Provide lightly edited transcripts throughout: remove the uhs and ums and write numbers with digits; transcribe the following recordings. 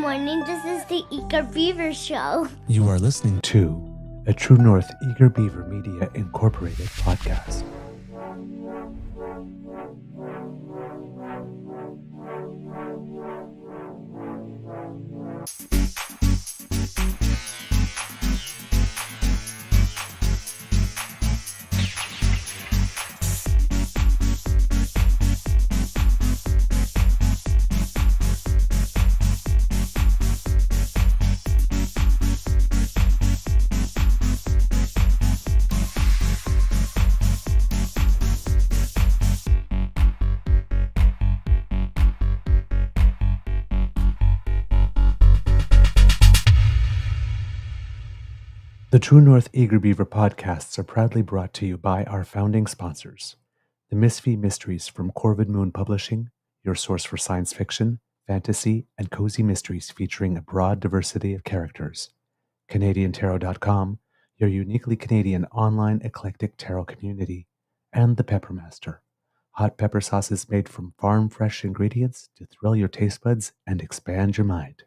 Morning, this is the Eager Beaver Show. You are listening to a True North Eager Beaver Media Incorporated podcast. The True North Eager Beaver podcasts are proudly brought to you by our founding sponsors, the Misfit Mysteries from Corvid Moon Publishing, your source for science fiction, fantasy, and cozy mysteries featuring a broad diversity of characters, CanadianTarot.com, your uniquely Canadian online eclectic tarot community, and the Pepper Master, hot pepper sauces made from farm-fresh ingredients to thrill your taste buds and expand your mind.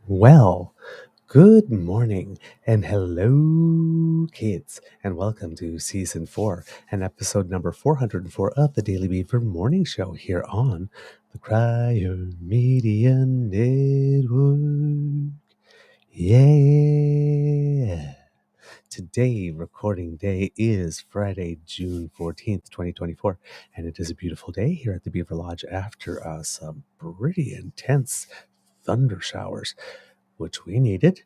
Well, good morning and hello, kids, and welcome to Season 4 and episode number 404 of the Daily Beaver Morning Show here on the Crier Media Network. Yeah! Today, recording day is Friday, June 14th, 2024, and it is a beautiful day here at the Beaver Lodge after some pretty intense thunder showers, which we needed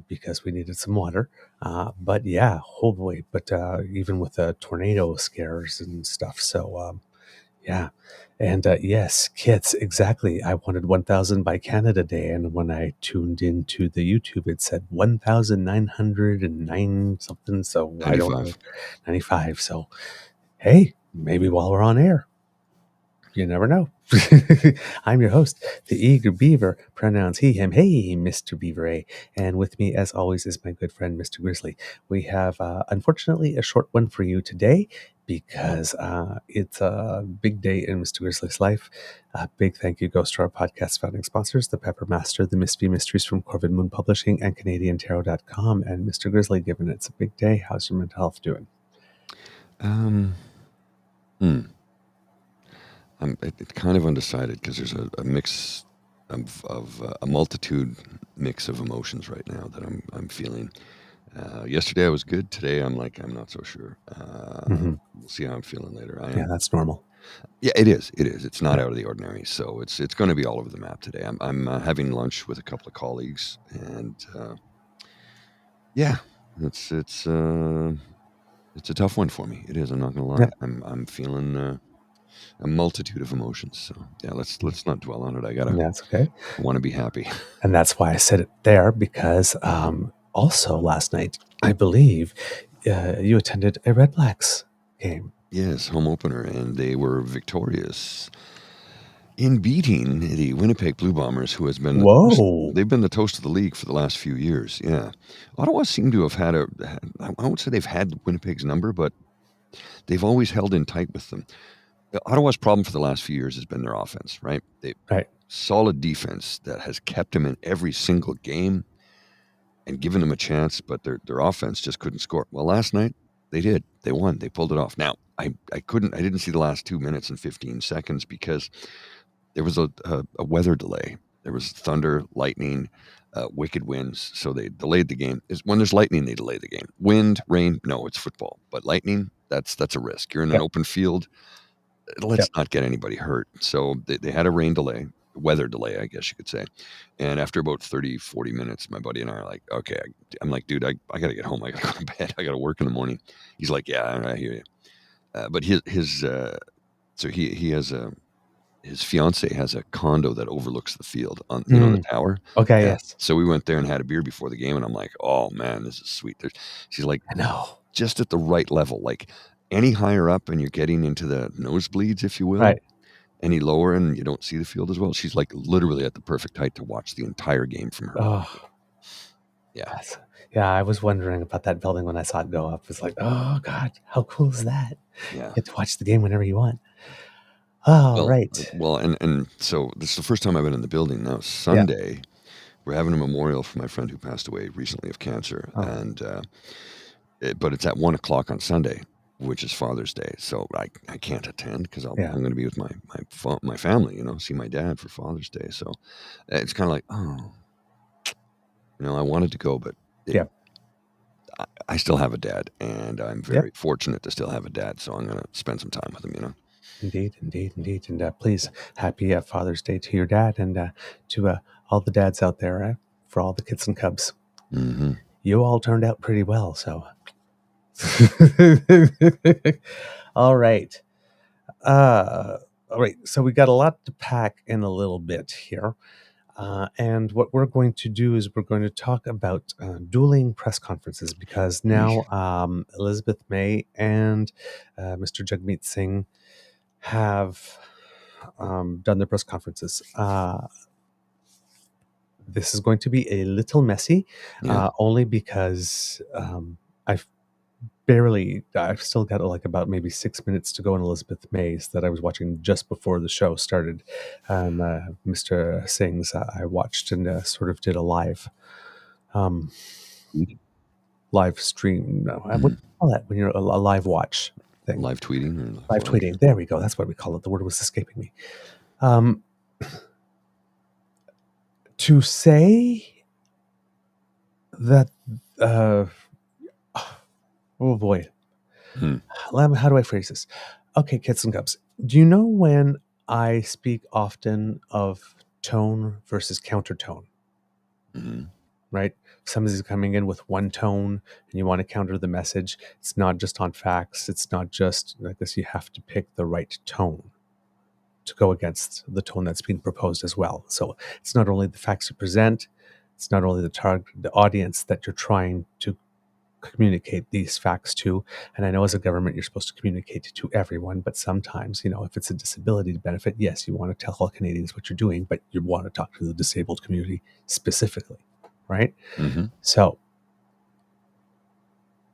because we needed some water. But yeah, oh boy, but even with the tornado scares and stuff. So yeah. And yes, kids, exactly. I wanted 1000 by Canada Day. And when I tuned into the YouTube, it said 1909 something. So 95. I don't know. 95. So hey, maybe while we're on air, you never know. I'm your host, the Eager Beaver, pronouns he, him, hey, Mr. Beaver. And with me, as always, is my good friend, Mr. Grizzly. We have, unfortunately, a short one for you today because it's a big day in Mr. Grizzly's life. A big thank you goes to our podcast founding sponsors, the Pepper Master, the Misfit Mysteries from Corvid Moon Publishing, and CanadianTarot.com. And Mr. Grizzly, given it's a big day, how's your mental health doing? I'm kind of undecided because there's a mix of a multitude mix of emotions right now that I'm feeling. Yesterday I was good. Today I'm not so sure. We'll see how I'm feeling later. Yeah, that's normal. Yeah, it is. It's not out of the ordinary. So it's going to be all over the map today. I'm having lunch with a couple of colleagues, and yeah, it's a tough one for me. It is. I'm not going to lie. Yeah. I'm feeling a multitude of emotions. So yeah, let's not dwell on it. That's okay. I want to be happy. And that's why I said it there, because also last night, I believe you attended a RedBlacks game. Yes, home opener, and they were victorious in beating the Winnipeg Blue Bombers, who has been they've been the toast of the league for the last few years. Yeah, Ottawa seem to have had I won't say they've had Winnipeg's number, but they've always held in tight with them. Ottawa's problem for the last few years has been their offense, right? Solid defense that has kept them in every single game and given them a chance, but their offense just couldn't score. Well, last night they did. They won. They pulled it off. Now, I didn't see the last 2 minutes and 15 seconds because there was a weather delay. There was thunder, lightning, wicked winds, so they delayed the game. When there's lightning, they delay the game. Wind, rain, no, it's football. But lightning, that's a risk. You're in an open field. Let's not get anybody hurt. So they had a weather delay, I guess you could say. And after about 30, 40 minutes, my buddy and I are like, okay, I'm like, dude, I got to get home. I got to go to bed. I got to work in the morning. He's like, yeah, I hear you. But he has his fiance has a condo that overlooks the field on the tower. Okay, yes. So we went there and had a beer before the game, and I'm like, oh man, this is sweet. She's like, I know, just at the right level, like any higher up and you're getting into the nosebleeds, if you will. Right. any lower and you don't see the field as well. She's like literally at the perfect height to watch the entire game from her. Oh, yeah. Yeah, I was wondering about that building when I saw it go up. It's like, oh God, how cool is that? Yeah. You get to watch the game whenever you want. Oh, right. Well, and so this is the first time I've been in the building. Now Sunday, we're having a memorial for my friend who passed away recently of cancer, and but it's at 1:00 on Sunday, which is Father's Day. So I can't attend because I'm going to be with my family, see my dad for Father's Day. So it's kind of like, I wanted to go, but I still have a dad, and I'm very fortunate to still have a dad. So I'm going to spend some time with him, Indeed. And please, happy Father's Day to your dad and to all the dads out there, for all the kids and cubs. Mm-hmm. You all turned out pretty well, so. All right. So we got a lot to pack in a little bit here. And what we're going to do is we're going to talk about dueling press conferences, because now Elizabeth May and Mr. Jagmeet Singh have done their press conferences. This is going to be a little messy, only because I've still got like about maybe 6 minutes to go in Elizabeth May's that I was watching just before the show started. Mr. Singh's I watched and sort of did a live stream. No, what do you call that when you're a live watch thing? Live tweeting? Live tweeting. There we go. That's what we call it. The word was escaping me. To say that, oh boy. How do I phrase this? Okay, kids and cubs. Do you know when I speak often of tone versus countertone? Right? Somebody's coming in with one tone and you want to counter the message. It's not just on facts. It's not just like this. You have to pick the right tone to go against the tone that's being proposed as well. So it's not only the facts you present, it's not only the audience that you're trying to communicate these facts to. And I know as a government, you're supposed to communicate to everyone, but sometimes, if it's a disability benefit, yes, you want to tell all Canadians what you're doing, but you want to talk to the disabled community specifically, right? So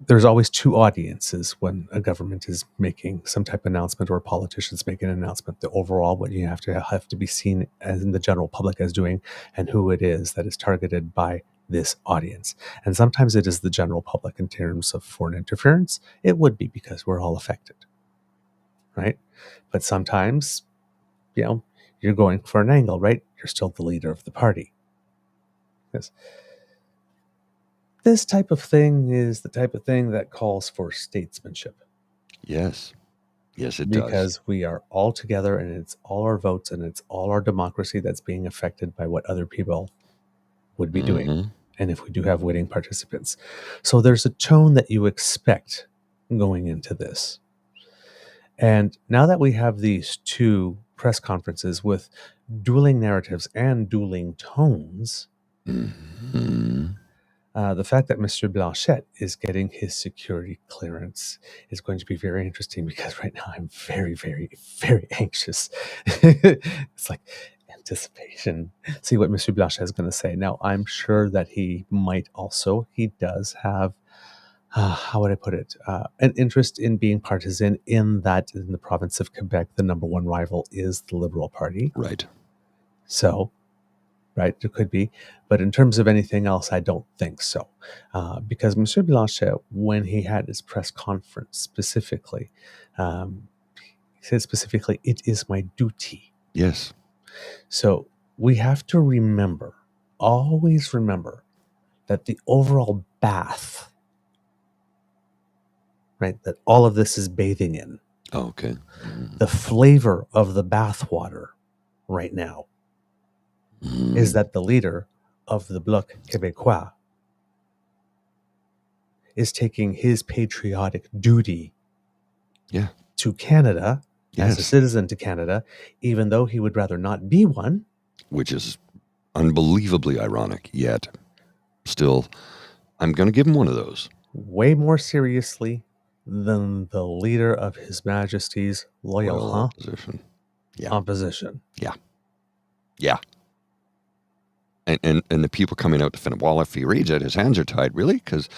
there's always two audiences when a government is making some type of announcement or politicians make an announcement. The overall, what you have to be seen as in the general public as doing, and who it is that is targeted by this audience. And sometimes it is the general public in terms of foreign interference. It would be because we're all affected, right? But sometimes, you're going for an angle, right? You're still the leader of the party. Yes. This type of thing is the type of thing that calls for statesmanship. Yes, it does. Because we are all together and it's all our votes and it's all our democracy that's being affected by what other people would be doing. And if we do have waiting participants. So there's a tone that you expect going into this. And now that we have these two press conferences with dueling narratives and dueling tones, the fact that Mr. Blanchet is getting his security clearance is going to be very interesting, because right now I'm very, very, very anxious. It's like anticipation. See what Mr. Blanchet is going to say. Now, I'm sure that he does have, how would I put it, an interest in being partisan in that in the province of Quebec, the number one rival is the Liberal Party. Right. So, right, there could be. But in terms of anything else, I don't think so. Because Monsieur Blanchet, when he had his press conference specifically, he said specifically, "It is my duty." Yes. So we have to always remember, that the overall bath, right, that all of this is bathing in. Oh, okay. The flavor of the bath water right now is that the leader of the Bloc Québécois is taking his patriotic duty to Canada, as a citizen to Canada, even though he would rather not be one. Which is unbelievably ironic, yet still, I'm going to give him one of those. Way more seriously than the leader of His Majesty's loyal opposition. opposition. Yeah. And the people coming out to defend him. Well, if he reads it, his hands are tied. Really? Because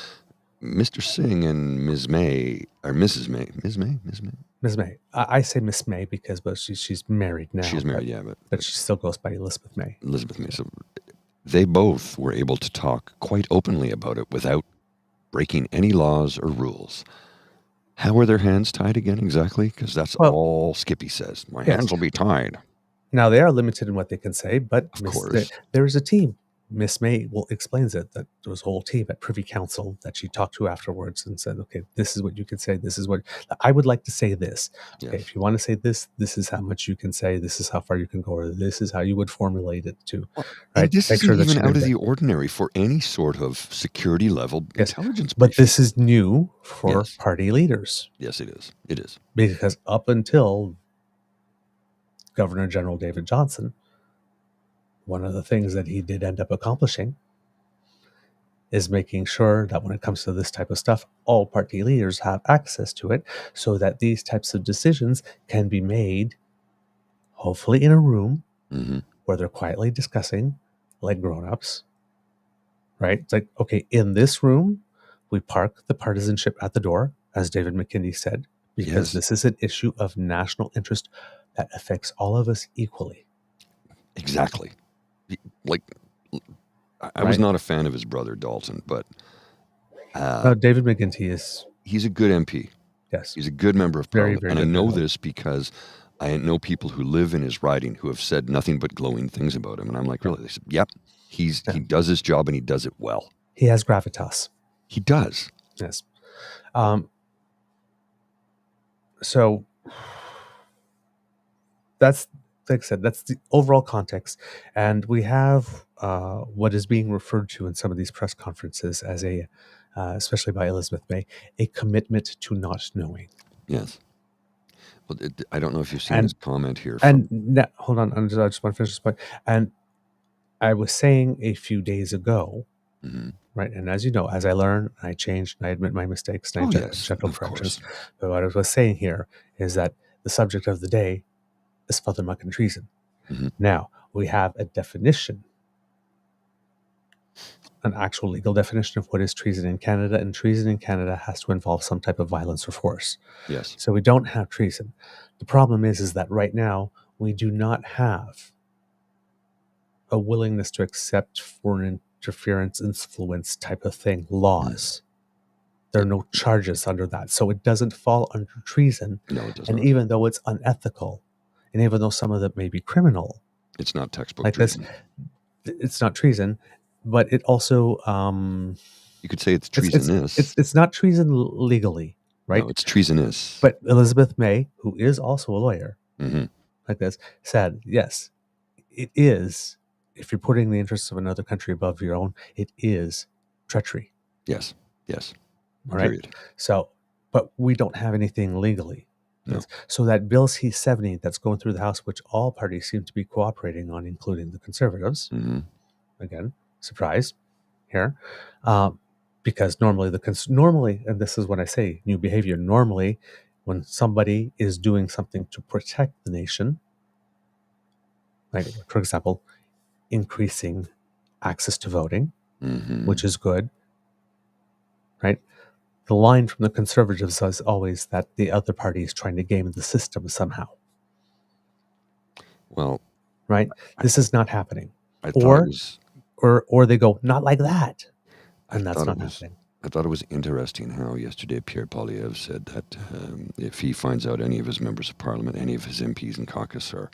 Mr. Singh and Ms. May, or Mrs. May, Ms. May. I say Miss May because she's married now. She's married, but she still goes by Elizabeth May. So they both were able to talk quite openly about it without breaking any laws or rules. How are their hands tied again exactly? Because that's all Skippy says. My hands will be tied. Now, they are limited in what they can say, but of course. there is a team. Miss May explains it, that there was a whole team at Privy Council that she talked to afterwards and said, okay, this is what you can say. This is what I would like to say this. Yes. Okay, if you want to say this, this is how much you can say. This is how far you can go, or this is how you would formulate it to. Right? This isn't even out of the ordinary for any sort of security level intelligence. But this is new for party leaders. Yes, it is. It is. Because up until Governor General David Johnson, one of the things that he did end up accomplishing is making sure that when it comes to this type of stuff, all party leaders have access to it so that these types of decisions can be made, hopefully in a room where they're quietly discussing like grown-ups, right? It's like, okay, in this room, we park the partisanship at the door, as David McKinney said, because this is an issue of national interest that affects all of us equally. Exactly. Like, I was not a fan of his brother Dalton, but David McGuinty he's a good MP. Yes, he's a good member of Parliament, very and I know this because I know people who live in his riding who have said nothing but glowing things about him, and I'm like, really? They said, yep, he does his job and he does it well. He has gravitas. He does. Yes. So that's, like I said, that's the overall context. And we have what is being referred to in some of these press conferences as especially by Elizabeth May, a commitment to not knowing. Yes. Well, I don't know if you've seen his comment here. Hold on, I just want to finish this point. And I was saying a few days ago, right? And as you know, as I learn, I change, and I admit my mistakes, and I gentle corrections. But what I was saying here is that the subject of the day is fathermuck and treason. Now, we have a definition, an actual legal definition of what is treason in Canada, and treason in Canada has to involve some type of violence or force. Yes. So we don't have treason. The problem is that right now we do not have a willingness to accept foreign interference, influence type of thing, laws. There are no charges under that. So it doesn't fall under treason. No, it does not. And even though it's unethical, and even though some of them may be criminal, it's not textbook treason. It's not treason, but it also you could say it's treasonous. It's not treason legally, right? No, it's treasonous. But Elizabeth May, who is also a lawyer, like this, said, yes, it is. If you're putting the interests of another country above your own, it is treachery. Yes. All Period. Right. So, but we don't have anything legally. No. So that Bill C-70 that's going through the House, which all parties seem to be cooperating on, including the Conservatives, again, surprise here, because normally, and this is when I say new behavior, normally when somebody is doing something to protect the nation, like, for example, increasing access to voting, which is good, right? The line from the Conservatives is always that the other party is trying to game the system somehow. Well, right? This is not happening. Or they go, not like that. And that's not happening. I thought it was interesting how yesterday Pierre Poilievre said that if he finds out any of his members of parliament, any of his MPs and caucus are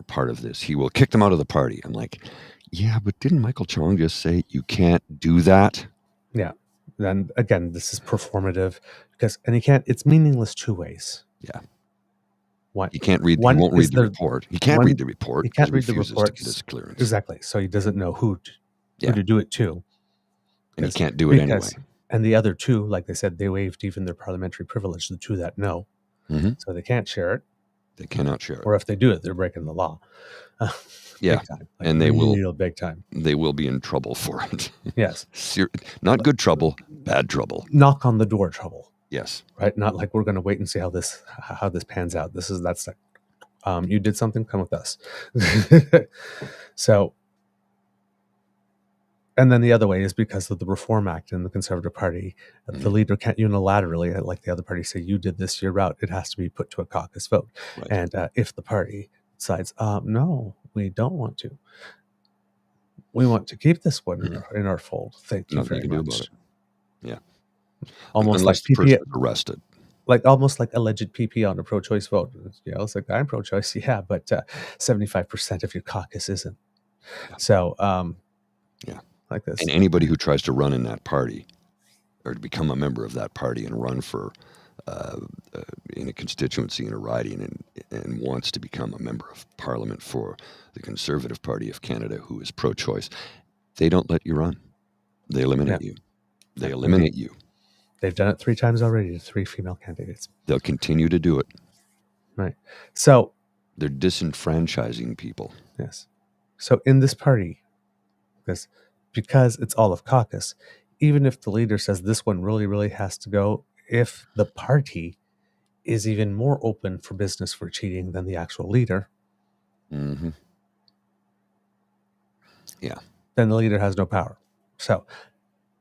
part of this, he will kick them out of the party. I'm like, yeah, but didn't Michael Chong just say you can't do that? Yeah. Then again, this is performative and it's meaningless two ways. Yeah. One, he can't read. He won't read the report. He can't read the report. He can't read the report. To get his clearance. Exactly. So he doesn't know who to do it to. And he can't do it anyway. And the other two, like they said, they waived even their parliamentary privilege, the two that know. So they can't share it. They cannot share it. Or if they do it, they're breaking the law. Yeah. Big time. And they will big time. They will be in trouble for it. Yes. Not good trouble, bad trouble. Knock on the door trouble. Yes. Right? Not like we're going to wait and see how this pans out. That's like You did something, come with us. So, and then the other way is because of the Reform Act in the Conservative Party, the leader can't unilaterally, like the other party, say, you did this, you're out. It has to be put to a caucus vote. Right. And if the party decides, no, we don't want to, we want to keep this one in our fold. Thank you very much. Do about it. Yeah. Almost unless like the person PP, is arrested. like almost like alleged PP on a pro-choice vote. It's like, I'm pro-choice, yeah, but 75% of your caucus isn't. Yeah. So, yeah, like this. And anybody who tries to run in that party or to become a member of that party and run for in a constituency in a riding and wants to become a member of Parliament for the Conservative Party of Canada who is pro-choice, they don't let you run. They eliminate you. They eliminate you. They've done it 3 times already to 3 female candidates. They'll continue to do it. Right. So they're disenfranchising people. Yes. So in this party, because it's all of caucus, even if the leader says this one really, really has to go, if the party is even more open for business for cheating than the actual leader, yeah, then the leader has no power. So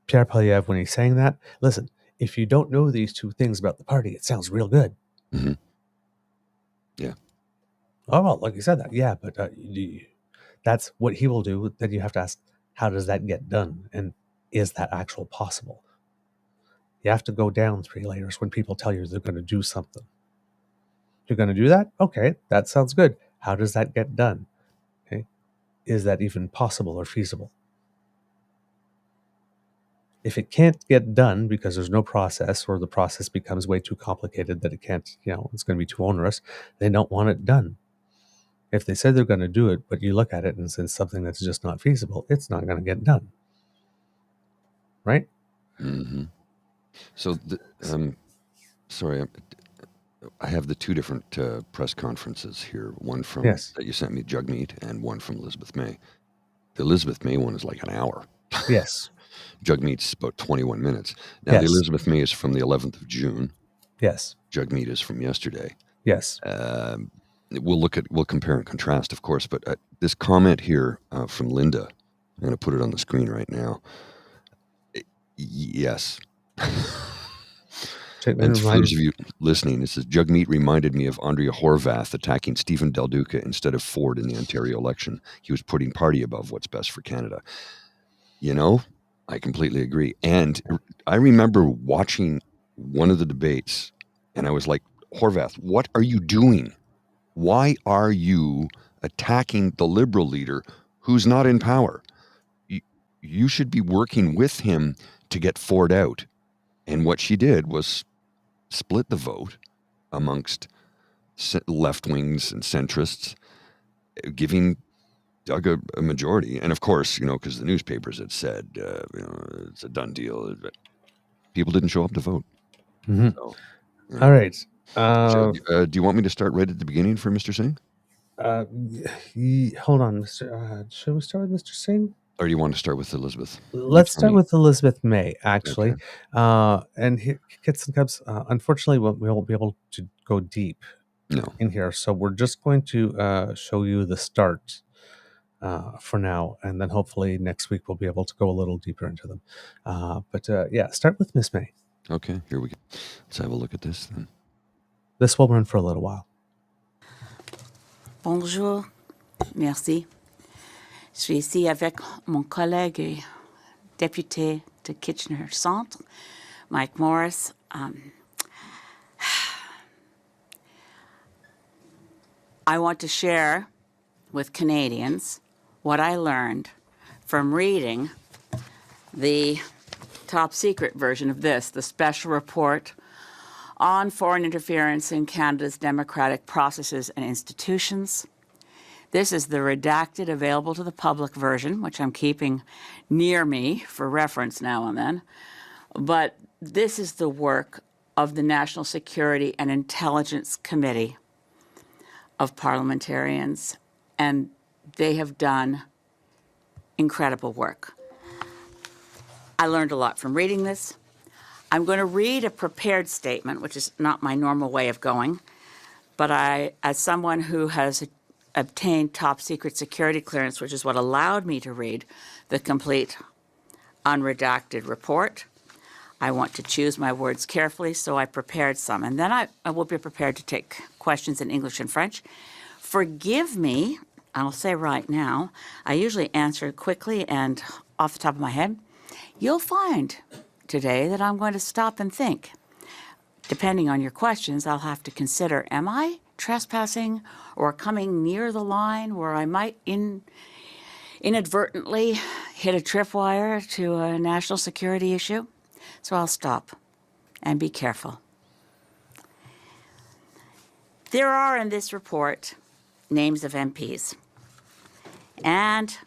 Pierre Poilievre, when he's saying that, listen, if you don't know these 2 things about the party, it sounds real good. Yeah. Oh, well, like you said that. Yeah, but that's what he will do. Then you have to ask, how does that get done? And is that actual possible? You have to go down 3 layers when people tell you they're going to do something. You're going to do that? Okay, that sounds good. How does that get done? Okay, is that even possible or feasible? If it can't get done because there's no process or the process becomes way too complicated that it can't, it's going to be too onerous, they don't want it done. If they say they're going to do it, but you look at it and it's something that's just not feasible, it's not going to get done. Right? So, sorry, I have the 2 different press conferences here. One from that you sent me, Jugmeet, and one from Elizabeth May. The Elizabeth May one is like an hour. Yes. Jugmeet's about 21 minutes. Now, the Elizabeth May is from the 11th of June. Yes. Jugmeet is from yesterday. Yes. We'll compare and contrast, of course, but this comment here from Linda, I'm going to put it on the screen right now. Yes. And for those of you listening, it says, Jugmeet reminded me of Andrea Horwath attacking Stephen Del Duca instead of Ford in the Ontario election. He was putting party above what's best for Canada. I completely agree. And I remember watching one of the debates, and I was like, Horwath, what are you doing? Why are you attacking the Liberal leader who's not in power? You should be working with him to get Ford out. And what she did was split the vote amongst left-wings and centrists, giving Doug a majority. And of course, because the newspapers had said, it's a done deal. People didn't show up to vote. So, all right. Do you want me to start right at the beginning for Mr. Singh? Hold on, Mr. Should we start with Mr. Singh? Or do you want to start with Elizabeth? Let's start with Elizabeth May, actually. Okay. And here, Kits and Cubs, unfortunately, we won't be able to go deep in here. So we're just going to show you the start for now. And then hopefully next week we'll be able to go a little deeper into them. But start with Miss May. Okay, here we go. Let's have a look at this then. This will run for a little while. Bonjour, merci. Je suis ici avec mon collègue et député de Kitchener Centre, Mike Morris. I want to share with Canadians what I learned from reading the top secret version of this, the special report on foreign interference in Canada's democratic processes and institutions. This is the redacted, available to the public version, which I'm keeping near me for reference now and then. But this is the work of the National Security and Intelligence Committee of parliamentarians, and they have done incredible work. I learned a lot from reading this. I'm going to read a prepared statement, which is not my normal way of going, But as someone who has obtained top secret security clearance, which is what allowed me to read the complete unredacted report, I want to choose my words carefully, so I prepared some. And then I will be prepared to take questions in English and French. Forgive me, I'll say right now, I usually answer quickly and off the top of my head. You'll find today that I'm going to stop and think. Depending on your questions, I'll have to consider, am I trespassing or coming near the line where I might inadvertently hit a tripwire to a national security issue? So I'll stop and be careful. There are in this report names of MPs. And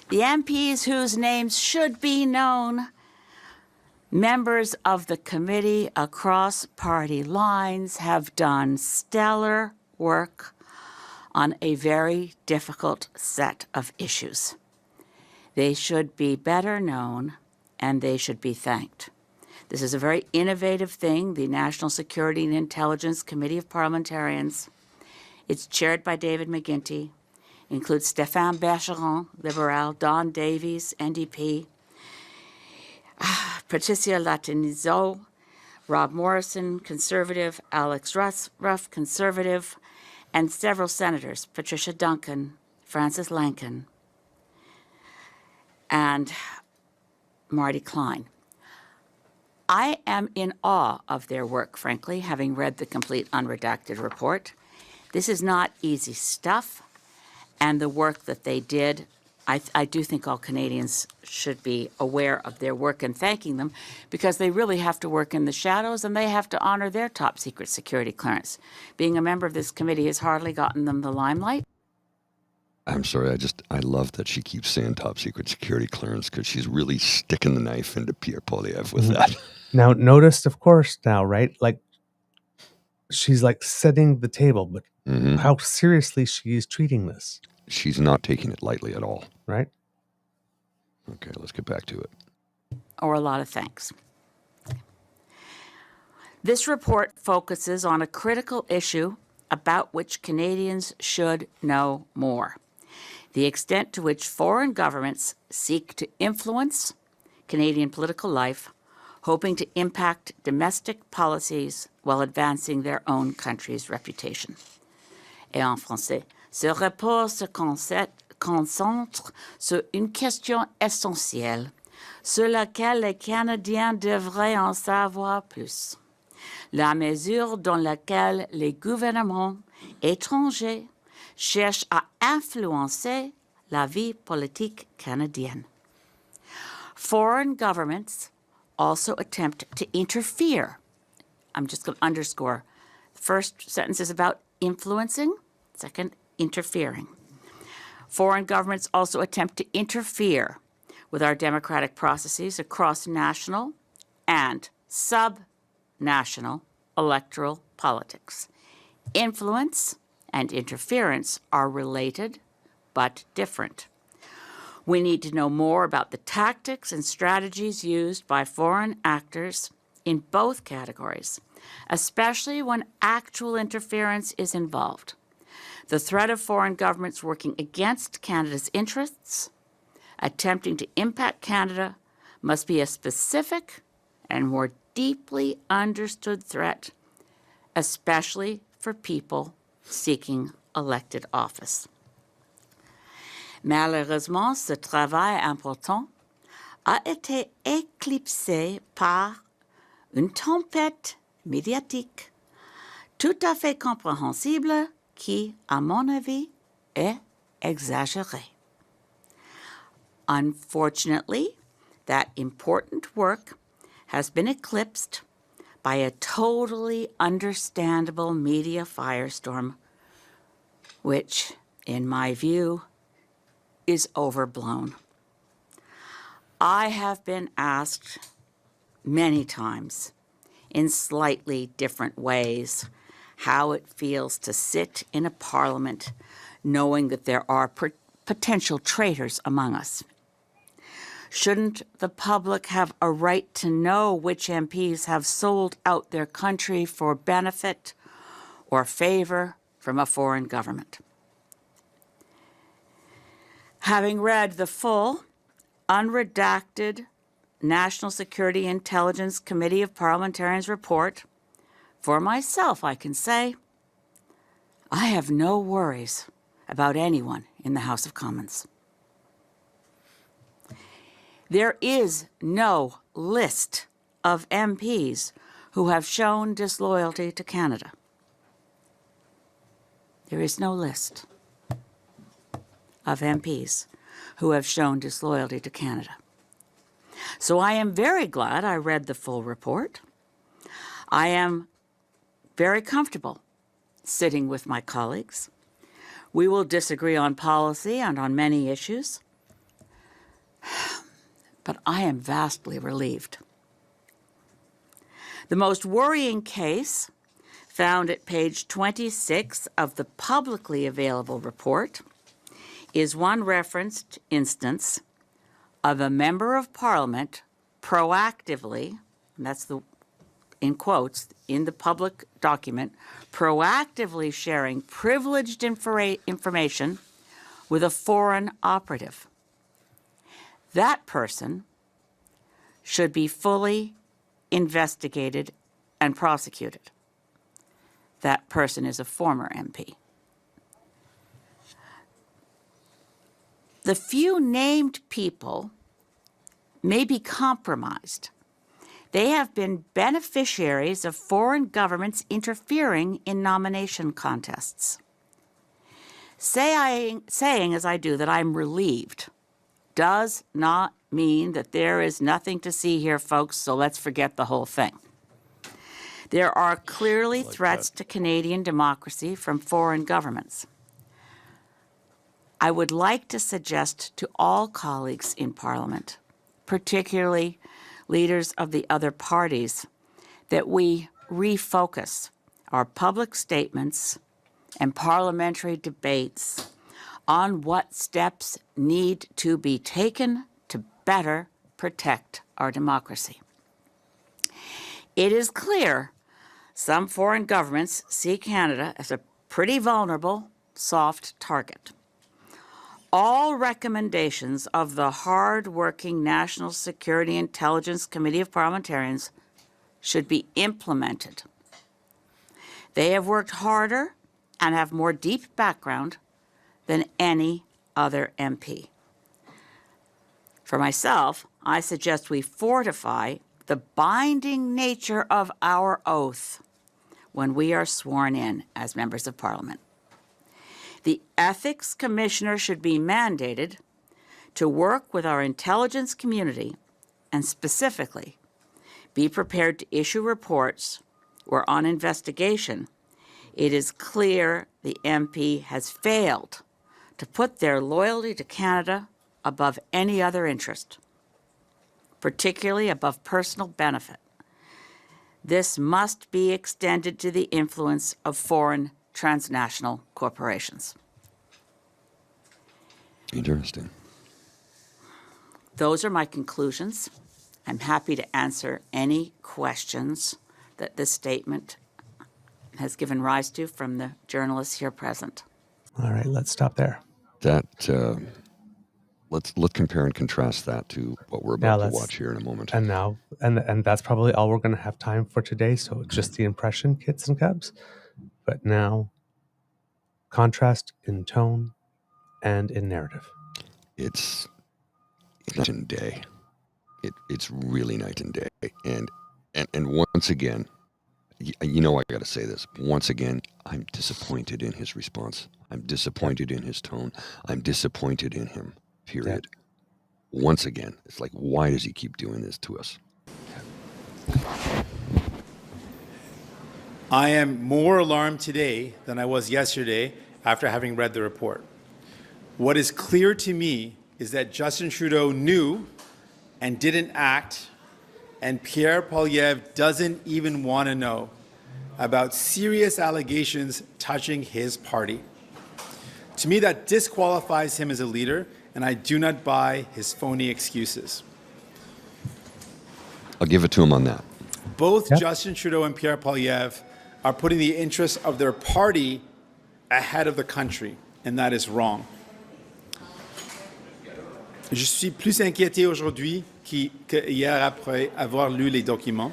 the MPs whose names should be known, members of the committee across party lines, have done stellar work on a very difficult set of issues. They should be better known and they should be thanked. This is a very innovative thing, the National Security and Intelligence Committee of Parliamentarians. It's chaired by David McGuinty, includes Stéphane Bergeron, Liberal, Don Davies, NDP, Patricia Latinizzo, Rob Morrison, Conservative, Alex Ruff, Conservative, and several senators, Patricia Duncan, Francis Lankin, and Marty Klein. I am in awe of their work, frankly, having read the complete unredacted report. This is not easy stuff, and the work that they did, I do think all Canadians should be aware of their work and thanking them, because they really have to work in the shadows and they have to honor their top secret security clearance. Being a member of this committee has hardly gotten them the limelight. I'm sorry, I love that she keeps saying top secret security clearance, because she's really sticking the knife into Pierre Poilievre with that. Now, notice, of course, now, right? Like, she's like setting the table, but how seriously she is treating this. She's not taking it lightly at all. Right? Okay, let's get back to it. Or a lot of thanks. This report focuses on a critical issue about which Canadians should know more: the extent to which foreign governments seek to influence Canadian political life, hoping to impact domestic policies while advancing their own country's reputation. Et en français, ce rapport se concentre sur une question essentielle, sur laquelle les Canadiens devraient en savoir plus: la mesure dans laquelle les gouvernements étrangers cherchent à influencer la vie politique canadienne. Foreign governments also attempt to interfere. I'm just going to underscore. The first sentence is about influencing, second, interfering. Foreign governments also attempt to interfere with our democratic processes across national and sub-national electoral politics. Influence and interference are related but different. We need to know more about the tactics and strategies used by foreign actors in both categories, especially when actual interference is involved. The threat of foreign governments working against Canada's interests, attempting to impact Canada, must be a specific and more deeply understood threat, especially for people seeking elected office. Malheureusement, ce travail important a été éclipsé par une tempête médiatique tout à fait compréhensible qui, à mon avis, est exagérée. Unfortunately, that important work has been eclipsed by a totally understandable media firestorm, which, in my view, is overblown. I have been asked many times, in slightly different ways, how it feels to sit in a parliament knowing that there are potential traitors among us. Shouldn't the public have a right to know which MPs have sold out their country for benefit or favor from a foreign government. Having read the full, unredacted National Security Intelligence Committee of Parliamentarians report, for myself, I can say, I have no worries about anyone in the House of Commons. There is no list of MPs who have shown disloyalty to Canada. There is no list of MPs who have shown disloyalty to Canada. So I am very glad I read the full report. I am very comfortable sitting with my colleagues. We will disagree on policy and on many issues, but I am vastly relieved. The most worrying case, found at page 26 of the publicly available report, is one referenced instance of a member of Parliament proactively, and that's the, in quotes, in the public document, proactively sharing privileged information with a foreign operative. That person should be fully investigated and prosecuted. That person is a former MP. The few named people may be compromised. They have been beneficiaries of foreign governments interfering in nomination contests. Saying as I do that I'm relieved does not mean that there is nothing to see here, folks, so let's forget the whole thing. There are clearly threats to Canadian democracy from foreign governments. I would like to suggest to all colleagues in Parliament, particularly leaders of the other parties, that we refocus our public statements and parliamentary debates on what steps need to be taken to better protect our democracy. It is clear some foreign governments see Canada as a pretty vulnerable, soft target. All recommendations of the hard-working National Security Intelligence Committee of Parliamentarians should be implemented. They have worked harder and have more deep background than any other MP. For myself, I suggest we fortify the binding nature of our oath when we are sworn in as members of Parliament. The Ethics Commissioner should be mandated to work with our intelligence community and specifically be prepared to issue reports where on investigation it is clear the MP has failed to put their loyalty to Canada above any other interest, particularly above personal benefit. This must be extended to the influence of foreign transnational corporations. Interesting. Those are my conclusions. I'm happy to answer any questions that this statement has given rise to from the journalists here present. All right, let's stop there. That let's compare and contrast that to what we're about to watch here in a moment. And now, and that's probably all we're going to have time for today. So just the impression, kids and cubs. But now, contrast in tone and in narrative. It's night and day. It's really night and day. And once again, you know I got to say this. Once again, I'm disappointed in his response. I'm disappointed in his tone. I'm disappointed in him, period. Yeah. Once again, it's like, why does he keep doing this to us? I am more alarmed today than I was yesterday after having read the report. What is clear to me is that Justin Trudeau knew and didn't act, and Pierre Poilievre doesn't even want to know about serious allegations touching his party. To me, that disqualifies him as a leader, and I do not buy his phony excuses. I'll give it to him on that. Both Justin Trudeau and Pierre Poilievre are putting the interests of their party ahead of the country, and that is wrong. Je suis plus inquiété aujourd'hui qu'hier après avoir lu les documents.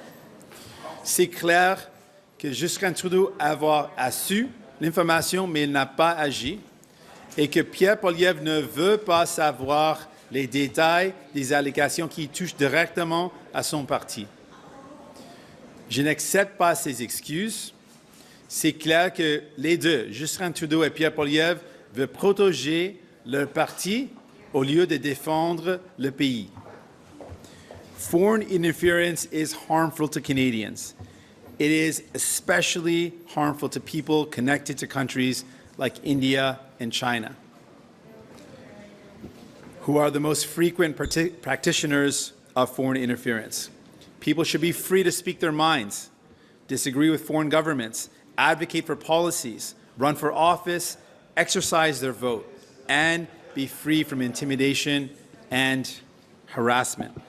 C'est clair que Justin Trudeau a su l'information, mais il n'a pas agi, et que Pierre Poilievre ne veut pas savoir les détails des allégations qui touchent directement à son parti. Je n'accepte pas ces excuses. C'est clair que les deux, Justin Trudeau et Pierre Poilievre, veulent protéger leur parti au lieu de défendre le pays. Foreign interference is harmful to Canadians. It is especially harmful to people connected to countries like India and China, who are the most frequent practitioners of foreign interference. People should be free to speak their minds, disagree with foreign governments, advocate for policies, run for office, exercise their vote, and be free from intimidation and harassment.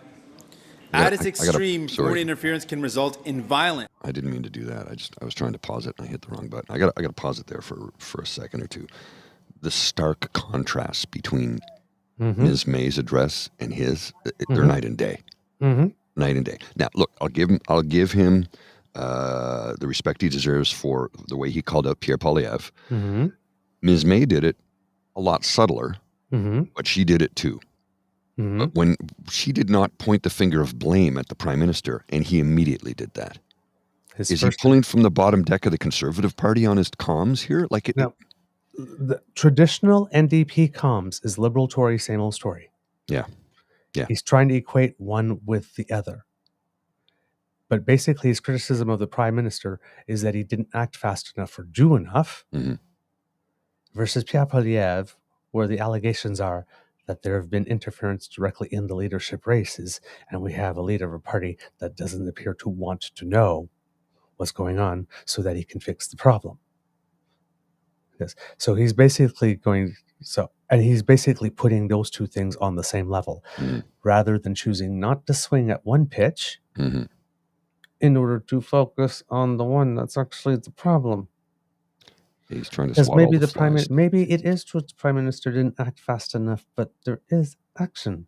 At its extreme, foreign interference can result in violence. I didn't mean to do that. I was trying to pause it and I hit the wrong button. I got to pause it there for a second or two. The stark contrast between Ms. May's address and his, they're night and day. Night and day. Now, look, I'll give him the respect he deserves for the way he called out Pierre Poilievre. Ms. May did it a lot subtler, but she did it too. But when she did not point the finger of blame at the Prime Minister, and he immediately did that. Is he pulling from the bottom deck of the Conservative Party on his comms here? Like no, the traditional NDP comms is Liberal Tory, same old story. Yeah. He's trying to equate one with the other. But basically, his criticism of the Prime Minister is that he didn't act fast enough or do enough, versus Pierre Poilievre, where the allegations are that there have been interference directly in the leadership races, and we have a leader of a party that doesn't appear to want to know what's going on so that he can fix the problem. Yes. So he's basically he's basically putting those two things on the same level, rather than choosing not to swing at one pitch in order to focus on the one that's actually the problem. He's trying to because swallow maybe the the prime flies. maybe it is true the Prime Minister didn't act fast enough, but there is action,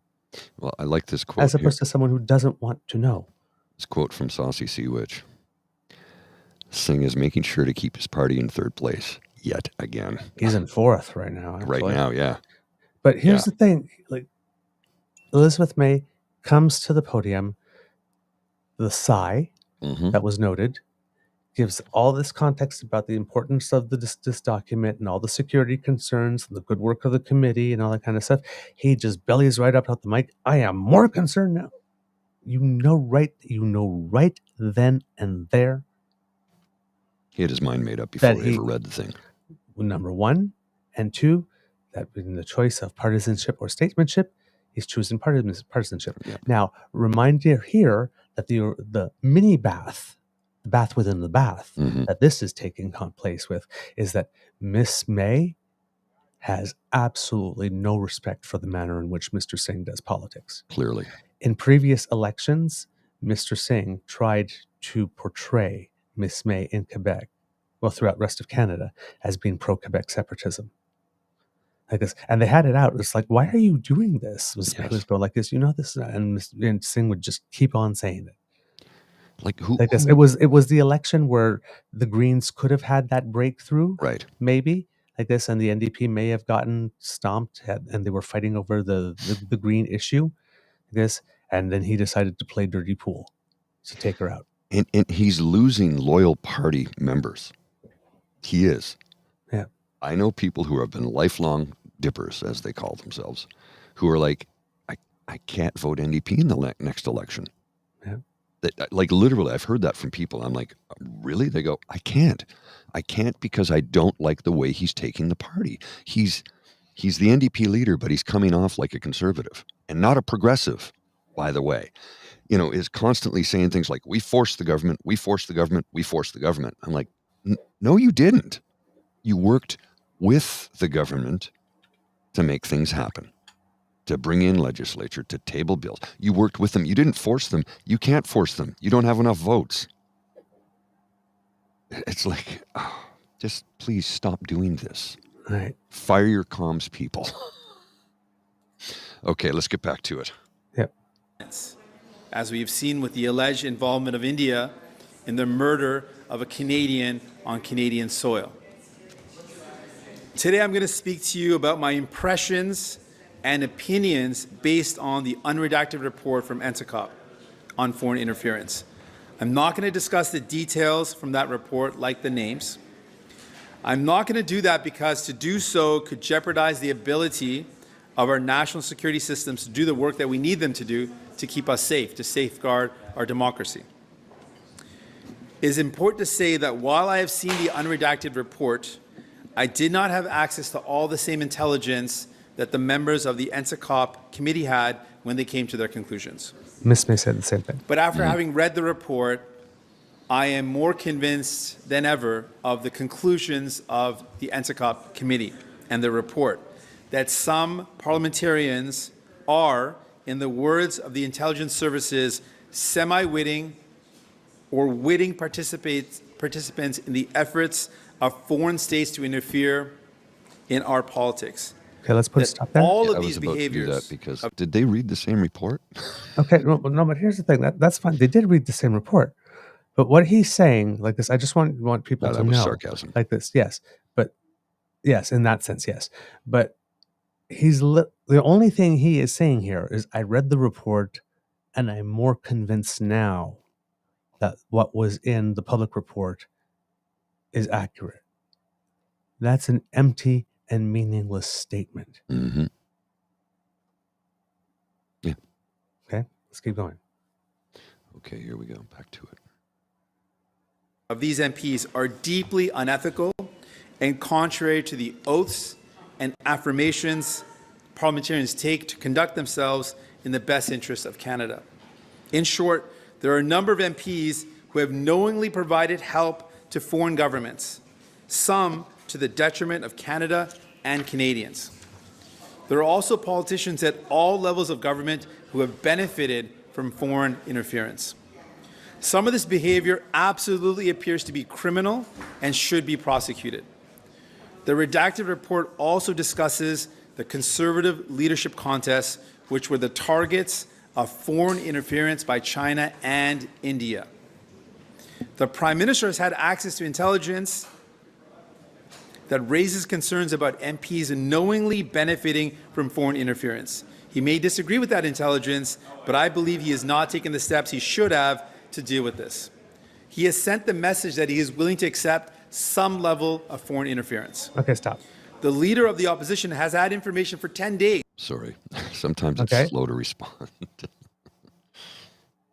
Well, I like this quote as here. opposed to someone who doesn't want to know. This quote from Saucy Sea Witch. Singh is making sure to keep his party in third place yet again. He's in fourth right now. Right actually. now, yeah. But here's the thing: like Elizabeth May comes to the podium, the sigh that was noted, gives all this context about the importance of this document and all the security concerns and the good work of the committee and all that kind of stuff. He just bellies right up the mic. I am more concerned now. You know right then and there. He had his mind made up before he ever read the thing. Number one, and two, that in the choice of partisanship or statesmanship, he's choosing partisanship. Yeah. Now, reminder here that the mini bath, the bath within the bath, that this is taking place with, is that Miss May has absolutely no respect for the manner in which Mr. Singh does politics. Clearly. In previous elections, Mr. Singh tried to portray Miss May in Quebec, well, throughout the rest of Canada, as being pro-Quebec separatism. Like this, and they had it out. It's like, why are you doing this? Was go like this, this, and Singh would just keep on saying it. Like who? Like this. It was the election where the Greens could have had that breakthrough, right? Maybe like this, and the NDP may have gotten stomped, and they were fighting over the Green issue. This, and then he decided to play dirty pool to take her out. And he's losing loyal party members. He is. Yeah. I know people who have been lifelong dippers, as they call themselves, who are like, I can't vote NDP in the next election. Yeah. Like literally, I've heard that from people. I'm like, really? They go, I can't because I don't like the way he's taking the party. He's the NDP leader, but he's coming off like a conservative and not a progressive, by the way. Is constantly saying things like, we forced the government, we forced the government, we forced the government. I'm like, no, you didn't. You worked with the government to make things happen, to bring in legislature, to table bills. You worked with them. You didn't force them. You can't force them. You don't have enough votes. It's like, oh, just please stop doing this. Right. Fire your comms people. Okay, let's get back to it. Yep. As we've seen with the alleged involvement of India in the murder of a Canadian on Canadian soil. Today I'm going to speak to you about my impressions and opinions based on the unredacted report from NCCOP on foreign interference. I'm not going to discuss the details from that report, like the names. I'm not going to do that because to do so could jeopardize the ability of our national security systems to do the work that we need them to do to keep us safe, to safeguard our democracy. It is important to say that while I have seen the unredacted report, I did not have access to all the same intelligence that the members of the NCCOP committee had when they came to their conclusions. Miss May said the same thing. But after having read the report, I am more convinced than ever of the conclusions of the NCCOP committee and the report, that some parliamentarians are, in the words of the intelligence services, semi-witting or witting participants in the efforts of foreign states to interfere in our politics. Okay, let's put a stop there. All of I these was about behaviors. to do that because did they read the same report? Okay, no, but here's the thing. That's fine. They did read the same report. But what he's saying, like this, I just want people No, to that was know. sarcasm. Like this, yes. But yes, in that sense, yes. But the only thing he is saying here is I read the report and I'm more convinced now that what was in the public report is accurate. That's an empty and meaningless statement. Mm-hmm. Yeah. Okay, let's keep going. Okay, here we go. Back to it. Of these MPs are deeply unethical and contrary to the oaths and affirmations parliamentarians take to conduct themselves in the best interest of Canada. In short, there are a number of MPs who have knowingly provided help to foreign governments, some to the detriment of Canada and Canadians. There are also politicians at all levels of government who have benefited from foreign interference. Some of this behavior absolutely appears to be criminal and should be prosecuted. The redacted report also discusses the Conservative leadership contests, which were the targets of foreign interference by China and India. The Prime Minister has had access to intelligence that raises concerns about MPs knowingly benefiting from foreign interference. He may disagree with that intelligence, but I believe he has not taken the steps he should have to deal with this. He has sent the message that he is willing to accept some level of foreign interference. Okay, stop. The leader of the opposition has had information for 10 days. Sorry. Sometimes Okay. it's slow to respond.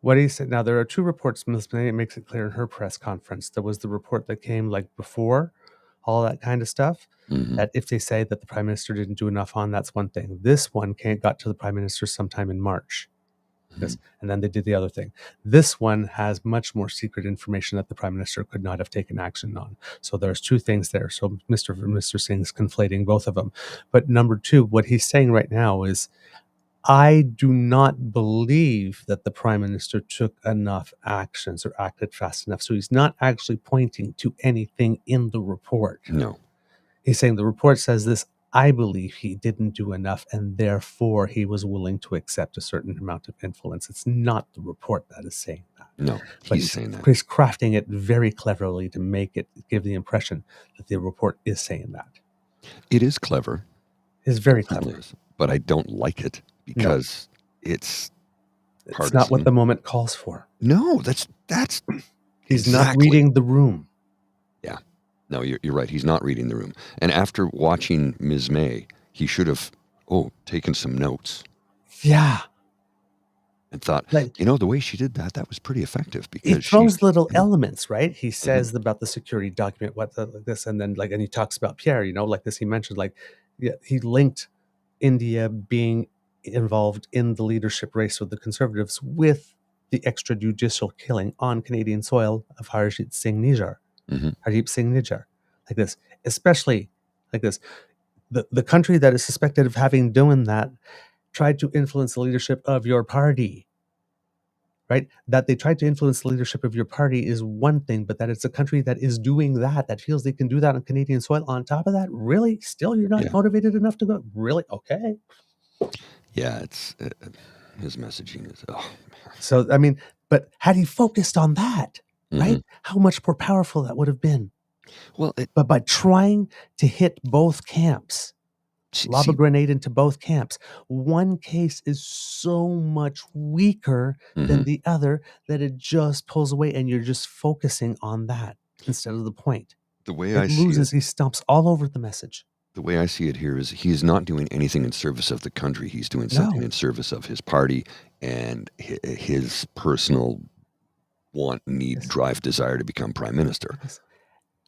What he said, now there are two reports, Ms. May makes it clear in her press conference. There was the report that came like before, all that kind of stuff, that if they say that the Prime Minister didn't do enough on, that's one thing. This one got to the Prime Minister sometime in March. And then they did the other thing. This one has much more secret information that the Prime Minister could not have taken action on. So there's two things there. So Mr. Singh's conflating both of them. But number two, what he's saying right now is, I do not believe that the Prime Minister took enough actions or acted fast enough. So he's not actually pointing to anything in the report. No. He's saying the report says this. I believe he didn't do enough, and therefore he was willing to accept a certain amount of influence. It's not the report that is saying that. No, But he's saying that. He's crafting it very cleverly to make it give the impression that the report is saying that. It is clever. It's very It clever. is, but I don't like it because it's It's not what the moment calls for. No, that's He's not exactly. reading the room. Yeah. No, you're right. He's not reading the room. And after watching Ms. May, he should have, taken some notes Yeah. and thought, Like, the way she did that was pretty effective he because throws little elements, right? He says about the security document, like this, and then and he talks about Pierre, like this. He mentioned he linked India being involved in the leadership race with the Conservatives with the extrajudicial killing on Canadian soil of Harjit Singh Nijjar. Hardeep Singh Nijjar, like this, especially like this. The country that is suspected of having done that tried to influence the leadership of your party. right? That they tried to influence the leadership of your party is one thing, but that it's a country that is doing that feels they can do that on Canadian soil. On top of that, really? Still, you're not motivated enough to go? Really? Okay. Yeah, it's his messaging is, So, I mean, but had he focused on that, right? How much more powerful that would have been. Well, but by trying to hit both camps, lob a grenade into both camps, one case is so much weaker than the other that it just pulls away, and you're just focusing on that instead of the point. The way it I loses, see it, he stomps all over the message. The way I see it here is he is not doing anything in service of the country. He's doing something in service of his party and his personal want, need, drive, desire to become prime minister.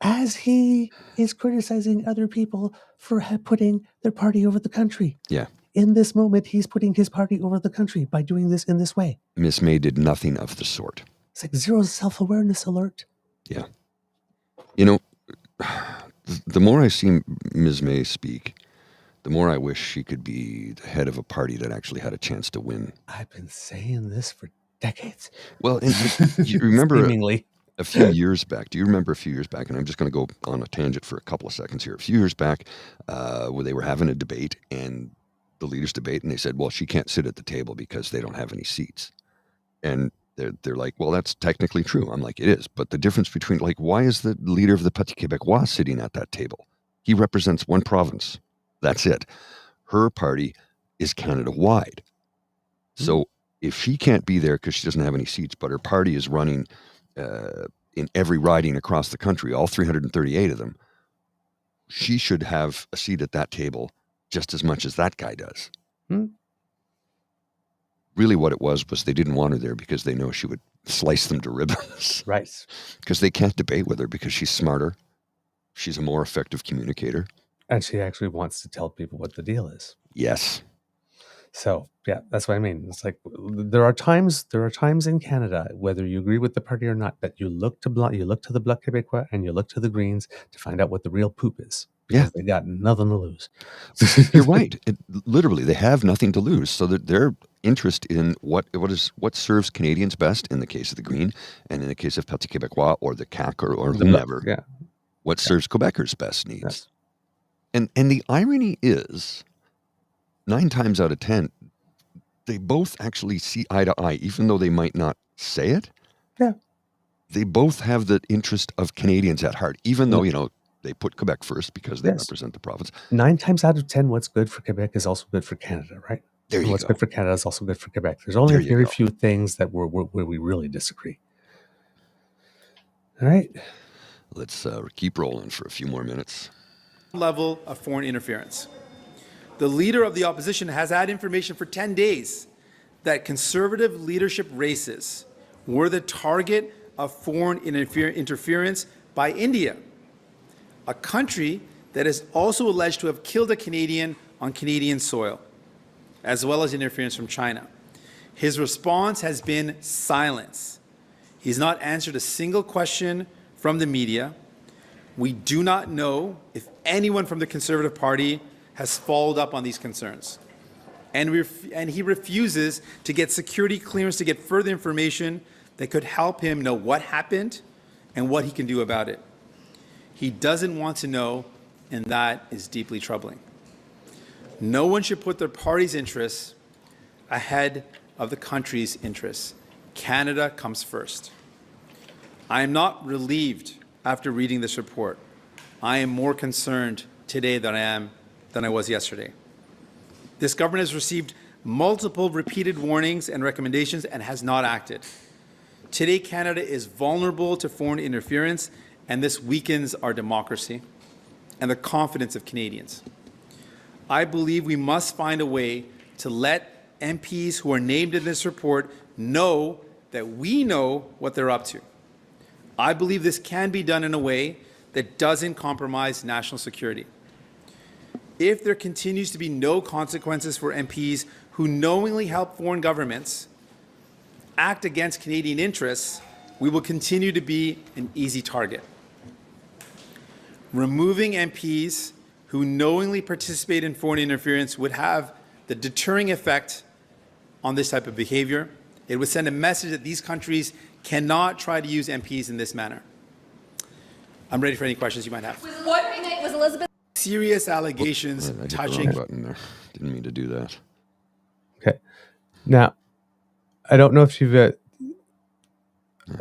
As he is criticizing other people for putting their party over the country. Yeah. In this moment, he's putting his party over the country by doing this in this way. Miss May did nothing of the sort. It's like zero self-awareness alert. Yeah. You know, the more I see Ms. May speak, the more I wish she could be the head of a party that actually had a chance to win. I've been saying this for decades. Well, and you remember Seemingly. a few years back, do you remember a few years back, and I'm just going to go on a tangent for a couple of seconds here. A few years back, where they were having a debate, and the leaders debate, and they said, well, she can't sit at the table because they don't have any seats. And they're like, well, that's technically true. I'm like, it is. But the difference between, like, why is the leader of the Parti Québécois sitting at that table? He represents one province. That's it. Her party is Canada-wide. So if she can't be there because she doesn't have any seats, but her party is running in every riding across the country, all 338 of them, she should have a seat at that table just as much as that guy does. Really what it was they didn't want her there because they know she would slice them to ribbons. Right. Because they can't debate with her because she's smarter. She's a more effective communicator. And she actually wants to tell people what the deal is. Yes. So, yeah, that's what I mean. It's like there are times in Canada, whether you agree with the party or not, that you look to the Bloc Québécois and you look to the Greens to find out what the real poop is. Yeah. They got nothing to lose. You're right. Literally, they have nothing to lose. So that their interest in what serves Canadians best in the case of the Green and in the case of Parti Québécois or the CAQ or whomever, what serves Quebecers' best needs. Yes. And the irony is, 9 times out of 10, they both actually see eye to eye, even though they might not say it. Yeah. They both have the interest of Canadians at heart, even though, they put Quebec first because they represent the province. 9 times out of 10, what's good for Quebec is also good for Canada, right? There you go. What's good for Canada is also good for Quebec. There's only very few things that where we really disagree. All right. Let's keep rolling for a few more minutes. Level of foreign interference. The leader of the opposition has had information for 10 days that conservative leadership races were the target of foreign interference by India, a country that is also alleged to have killed a Canadian on Canadian soil, as well as interference from China. His response has been silence. He's not answered a single question from the media. We do not know if anyone from the Conservative Party has followed up on these concerns. And he refuses to get security clearance to get further information that could help him know what happened and what he can do about it. He doesn't want to know, and that is deeply troubling. No one should put their party's interests ahead of the country's interests. Canada comes first. I am not relieved after reading this report. I am more concerned today than I was yesterday. This government has received multiple repeated warnings and recommendations and has not acted. Today, Canada is vulnerable to foreign interference, and this weakens our democracy and the confidence of Canadians. I believe we must find a way to let MPs who are named in this report know that we know what they're up to. I believe this can be done in a way that doesn't compromise national security. If there continues to be no consequences for MPs who knowingly help foreign governments act against Canadian interests, we will continue to be an easy target. Removing MPs who knowingly participate in foreign interference would have the deterring effect on this type of behavior It would send a message that these countries cannot try to use MPs in this manner. I'm ready for any questions you might have. Was Elizabeth? Serious allegations I hit touching. the wrong button there. Didn't mean to do that. Okay. Now, I don't know if you've...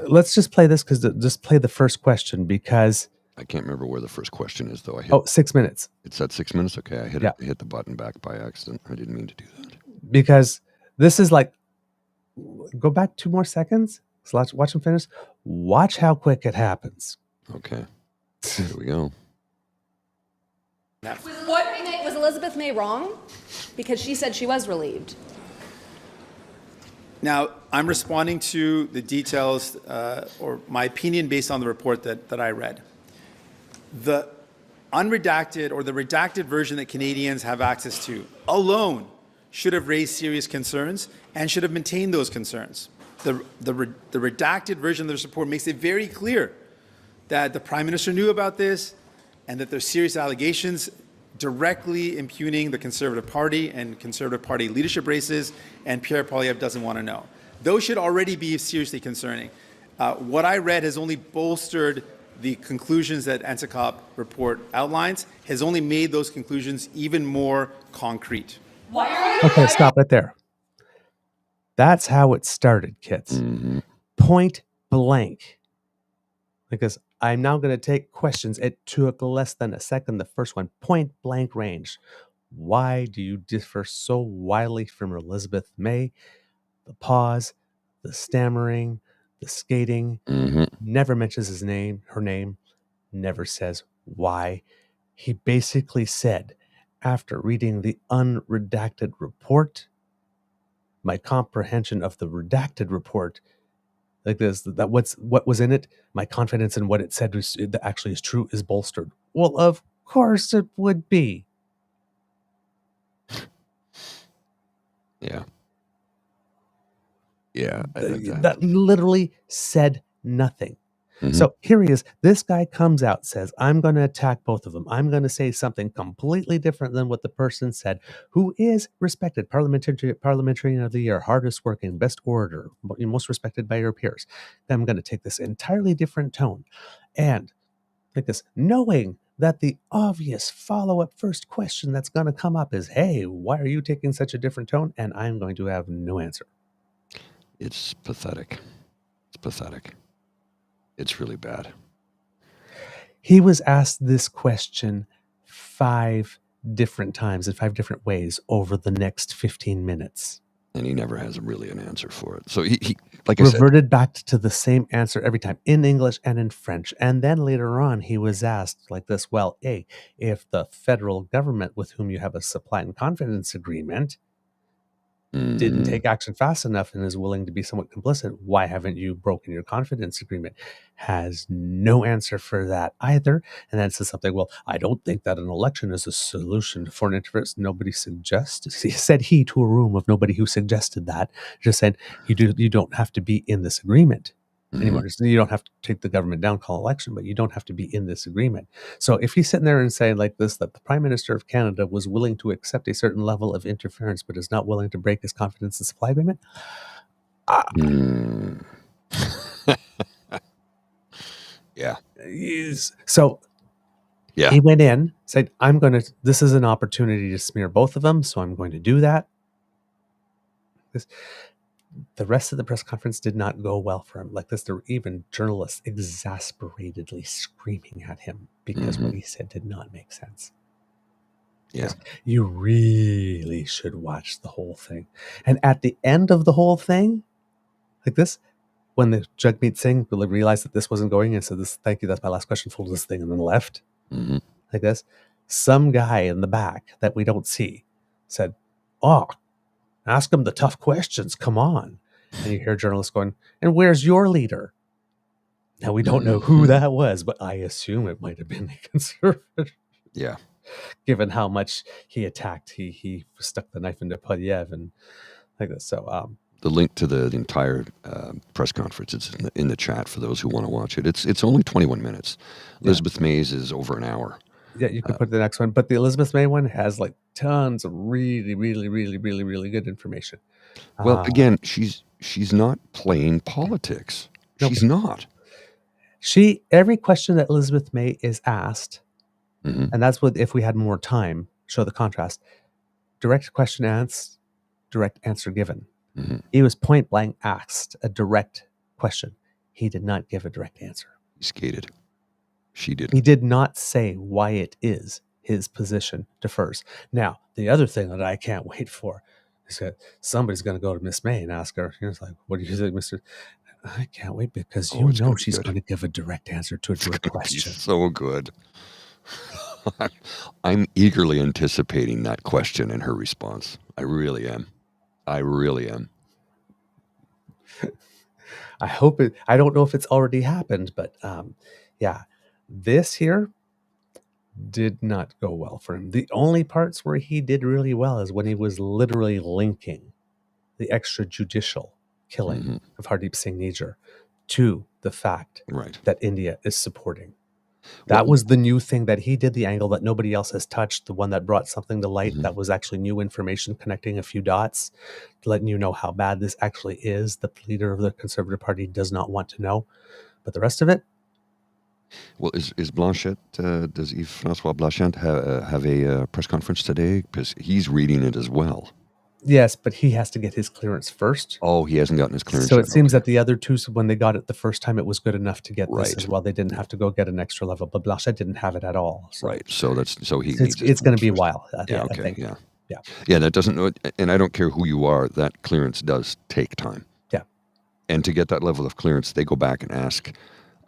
let's just play this just play the first question because... I can't remember where the first question is, though. I hit, 6 minutes. It's at 6 minutes? Okay, I hit the button back by accident. I didn't mean to do that. Because this is like... Go back 2 more seconds. So watch them finish. Watch how quick it happens. Okay. Here we go. Was Elizabeth May wrong? Because she said she was relieved. Now, I'm responding to the details or my opinion based on the report that I read. The unredacted or the redacted version that Canadians have access to alone should have raised serious concerns and should have maintained those concerns. The redacted version of this report makes it very clear that the Prime Minister knew about this and that there's serious allegations directly impugning the Conservative Party and Conservative Party leadership races, and Pierre Poilievre doesn't want to know. Those should already be seriously concerning. What I read has only bolstered the conclusions that NCCOP report outlines, has only made those conclusions even more concrete. Okay, stop right there. That's how it started, kids. Mm-hmm. Point blank. Because I'm now going to take questions. It took less than a second. The first one, point blank range. Why do you differ so wildly from Elizabeth May? The pause, the stammering, the skating, never mentions her name, never says why. He basically said, after reading the unredacted report, my comprehension of the redacted report, like this, that what was in it, my confidence in what it said that actually is true is bolstered. Well, of course it would be. Yeah. Yeah. I think That literally said nothing. Mhm. So here he is. This guy comes out, says, I'm going to attack both of them. I'm going to say something completely different than what the person said, who is respected, parliamentarian of the year, hardest working, best orator, most respected by your peers. I'm going to take this entirely different tone. And like this, knowing that the obvious follow-up first question that's going to come up is, hey, why are you taking such a different tone? And I'm going to have no answer. It's pathetic. It's pathetic. It's really bad. He was asked this question 5 different times in 5 different ways over the next 15 minutes. And he never has really an answer for it. So he like I said, reverted back to the same answer every time in English and in French. And then later on, he was asked like this, well, A, if the federal government with whom you have a supply and confidence agreement didn't take action fast enough and is willing to be somewhat complicit, why haven't you broken your confidence agreement? Has no answer for that either. And then says something, well, I don't think that an election is a solution to foreign interference. Nobody suggests. He said he to a room of nobody who suggested that. Just said, you don't have to be in this agreement anymore. You don't have to take the government down, call election, but you don't have to be in this agreement. So if he's sitting there and saying like this, that the Prime Minister of Canada was willing to accept a certain level of interference, but is not willing to break his confidence and supply agreement. Yeah. So Yeah. he went in, said, this is an opportunity to smear both of them, so I'm going to do that. The rest of the press conference did not go well for him. Like this, there were even journalists exasperatedly screaming at him because what he said did not make sense. Yeah. You really should watch the whole thing. And at the end of the whole thing, like this, when the Jagmeet Singh realized that this wasn't going and said, thank you, that's my last question, folded this thing and then left. Like this, some guy in the back that we don't see said, ask him the tough questions. Come on. And you hear journalists going, and where's your leader? Now, we don't know who that was, but I assume it might have been the Conservative. Yeah. Given how much he attacked, he stuck the knife into Poilievre and like this. So the link to the entire press conference is in the chat for those who want to watch it. It's only 21 minutes. Elizabeth May's is over an hour. Yeah, you can put the next one. But the Elizabeth May one has like tons of really, really, really, really, really good information. Well, again, she's not playing politics. Nope. She's not. Every question that Elizabeth May is asked, and that's what, if we had more time, show the contrast. Direct question asked, direct answer given. He was point blank asked a direct question. He did not give a direct answer. He skated. She did. He did not say why it is his position defers. Now, the other thing that I can't wait for is that somebody's going to go to Miss May and ask her, it's like, what do you think, Mr. I can't wait, because she's going to give a direct answer to a direct question. So good. I'm eagerly anticipating that question and her response. I really am. I hope it. I don't know if it's already happened, but yeah, this here did not go well for him. The only parts where he did really well is when he was literally linking the extrajudicial killing of Hardeep Singh Nijjar to the fact that India is supporting. That was the new thing that he did, the angle that nobody else has touched, the one that brought something to light that was actually new information, connecting a few dots, letting you know how bad this actually is. The leader of the Conservative Party does not want to know. But the rest of it? Well, is Blanchette, does Yves-François Blanchette have a press conference today? Because he's reading it as well. Yes, but he has to get his clearance first. Oh, he hasn't gotten his clearance So yet. it seems that the other two, when they got it the first time, it was good enough to get this as well. They didn't have to go get an extra level, but Blanchette didn't have it at all. So. Right. So it's going to be a while. I think. Yeah. That doesn't, and I don't care who you are, that clearance does take time. Yeah. And to get that level of clearance, they go back and ask.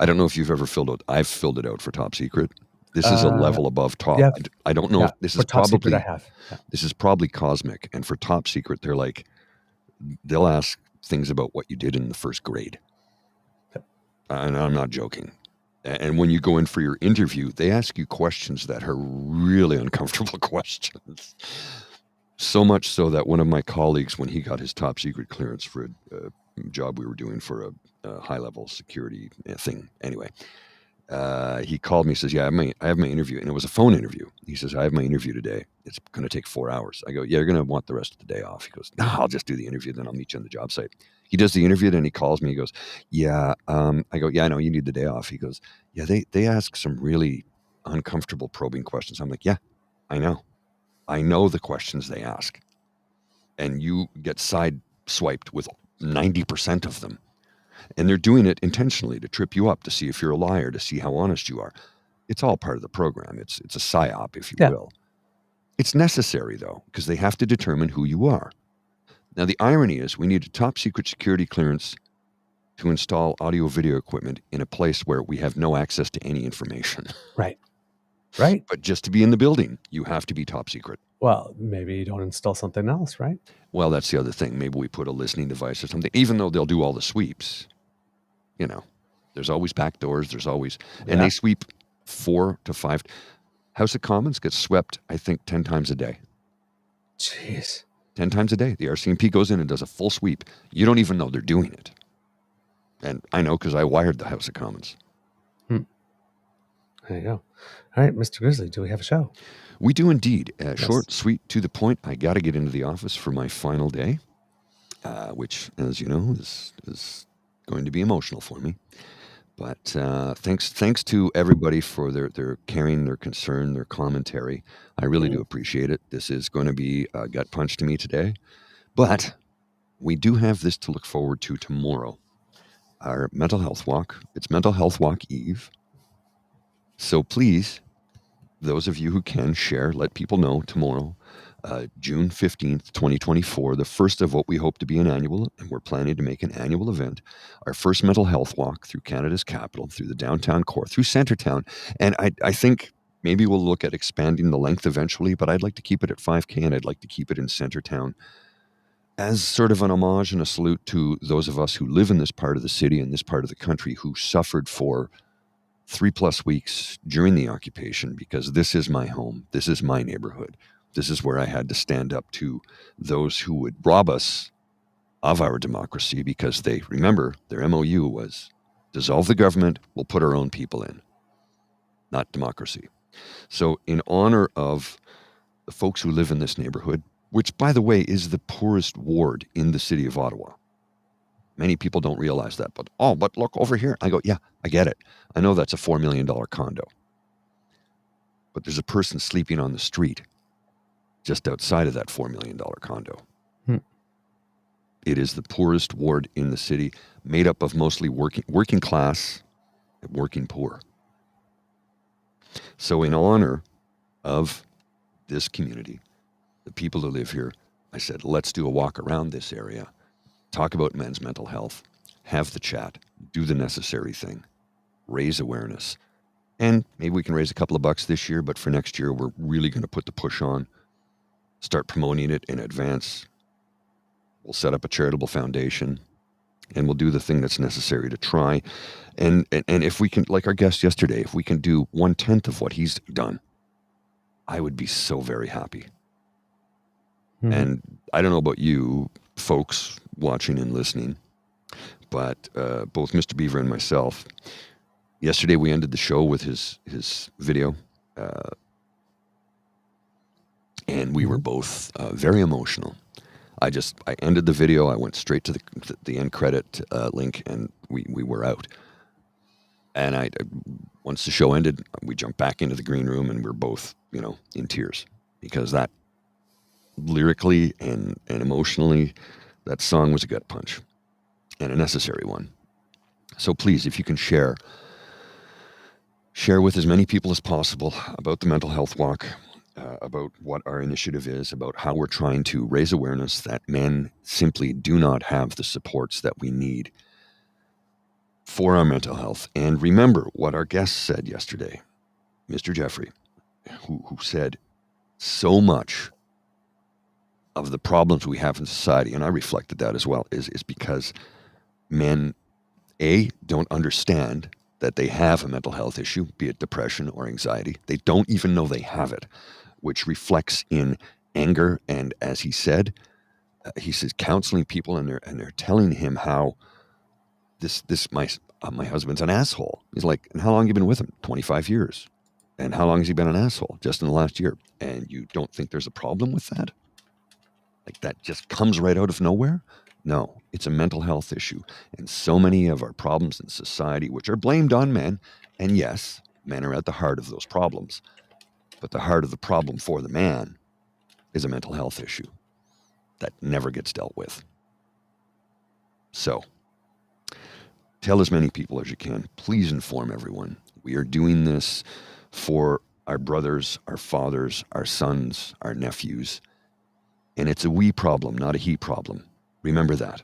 I don't know if you've ever I've filled it out for top secret. This is a level above top. Yeah. I don't know if this is probably secret I have. Yeah. This is probably cosmic. And for top secret, they're like, they'll ask things about what you did in the first grade. Yep. And I'm not joking. And when you go in for your interview, they ask you questions that are really uncomfortable questions. So much so that one of my colleagues, when he got his top secret clearance for a job we were doing for a high-level security thing, anyway, he called me, says, I have my interview. And it was a phone interview. He says, I have my interview today. It's going to take 4 hours. I go, yeah, you're going to want the rest of the day off. He goes, no, I'll just do the interview. Then I'll meet you on the job site. He does the interview. Then he calls me. He goes, yeah. I go, yeah, I know you need the day off. He goes, yeah, they ask some really uncomfortable probing questions. I'm like, yeah, I know. I know the questions they ask. And you get side swiped with 90% of them. And they're doing it intentionally to trip you up, to see if you're a liar, to see how honest you are. It's all part of the program. It's a psyop, if you will. It's necessary, though, because they have to determine who you are. Now, the irony is we need a top secret security clearance to install audio-video equipment in a place where we have no access to any information. Right. But just to be in the building, you have to be top secret. Well, maybe you don't install something else, right? Well, that's the other thing. Maybe we put a listening device or something, even though they'll do all the sweeps. There's always back doors. There's always, and they sweep 4 to 5. House of Commons gets swept, I think, 10 times a day. Jeez. 10 times a day. The RCMP goes in and does a full sweep. You don't even know they're doing it. And I know because I wired the House of Commons. There you go. All right, Mr. Grizzly, do we have a show? We do indeed. Short, sweet, to the point. I got to get into the office for my final day, which, as you know, is going to be emotional for me. But thanks to everybody for their caring, their concern, their commentary. I really do appreciate it. This is going to be a gut punch to me today. But we do have this to look forward to tomorrow. Our mental health walk. It's Mental Health Walk Eve. So please, those of you who can share, let people know tomorrow, June 15th, 2024, the first of what we hope to be an annual, and we're planning to make an annual event, our first mental health walk through Canada's capital, through the downtown core, through Centertown. And I think maybe we'll look at expanding the length eventually, but I'd like to keep it at 5K, and I'd like to keep it in Centertown as sort of an homage and a salute to those of us who live in this part of the city and this part of the country who suffered for 3+ weeks during the occupation, because this is my home. This is my neighborhood. This is where I had to stand up to those who would rob us of our democracy, because they, remember, their MOU was dissolve the government, we'll put our own people in. Not democracy. So in honor of the folks who live in this neighborhood, which, by the way, is the poorest ward in the city of Ottawa. Many people don't realize that, but look over here. I go, yeah, I get it. I know that's a $4 million condo. But there's a person sleeping on the street just outside of that $4 million condo. It is the poorest ward in the city, made up of mostly working class, working poor. So in honor of this community, the people who live here, I said, let's do a walk around this area, talk about men's mental health, have the chat, do the necessary thing, raise awareness. And maybe we can raise a couple of bucks this year, but for next year, we're really going to put the push on, start promoting it in advance. We'll set up a charitable foundation, and we'll do the thing that's necessary to try. And if we can, like our guest yesterday, if we can do 1/10 of what he's done, I would be so very happy. And I don't know about you folks watching and listening, but both Mr. Bever and myself, yesterday we ended the show with his video, and we were both very emotional. I ended the video. I went straight to the end credit link, and we were out. And once the show ended, we jumped back into the green room, and we were both, in tears, because that lyrically and emotionally, that song was a gut punch, and a necessary one. So please, if you can share with as many people as possible about the mental health walk, about what our initiative is, about how we're trying to raise awareness that men simply do not have the supports that we need for our mental health. And remember what our guest said yesterday, Mr. Jeffrey, who said so much of the problems we have in society, and I reflected that as well, is because men, don't understand that they have a mental health issue, be it depression or anxiety. They don't even know they have it, which reflects in anger. And as he said, counseling people, and they're telling him how my husband's an asshole. He's like, and how long have you been with him? 25 years. And how long has he been an asshole? Just in the last year. And you don't think there's a problem with that? Like, that just comes right out of nowhere? No, it's a mental health issue. And so many of our problems in society, which are blamed on men, and yes, men are at the heart of those problems, but the heart of the problem for the man is a mental health issue that never gets dealt with. So, tell as many people as you can. Please inform everyone. We are doing this for our brothers, our fathers, our sons, our nephews. And it's a we problem, not a he problem. Remember that.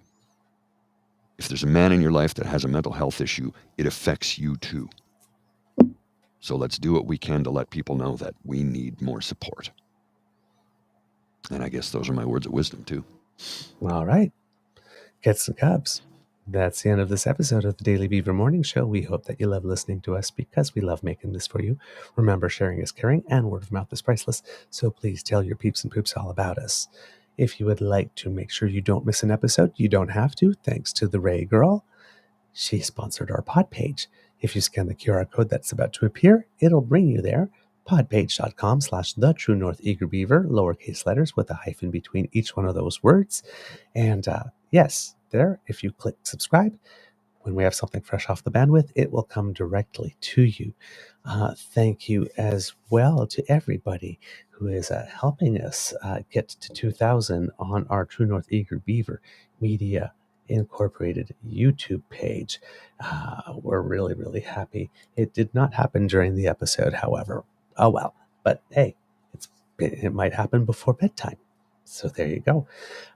If there's a man in your life that has a mental health issue, it affects you too. So let's do what we can to let people know that we need more support. And I guess those are my words of wisdom too. All right. Get some cubs. That's the end of this episode of the Daily Beaver Morning Show. We hope that you love listening to us because we love making this for you. Remember, sharing is caring and word of mouth is priceless. So please tell your peeps and poops all about us. If you would like to make sure you don't miss an episode, you don't have to, thanks to the Ray Girl. She sponsored our pod page. If you scan the QR code that's about to appear, it'll bring you there. podpage.com/TheTrueNorthEagerBeaver, lowercase letters with a hyphen between each one of those words. And yes, there, if you click subscribe, when we have something fresh off the bandwidth, it will come directly to you. Thank you as well to everybody who is helping us get to 2,000 on our True North Eager Beaver Media Incorporated YouTube page. We're really, really happy. It did not happen during the episode, however. Oh well, but hey, it might happen before bedtime. So there you go.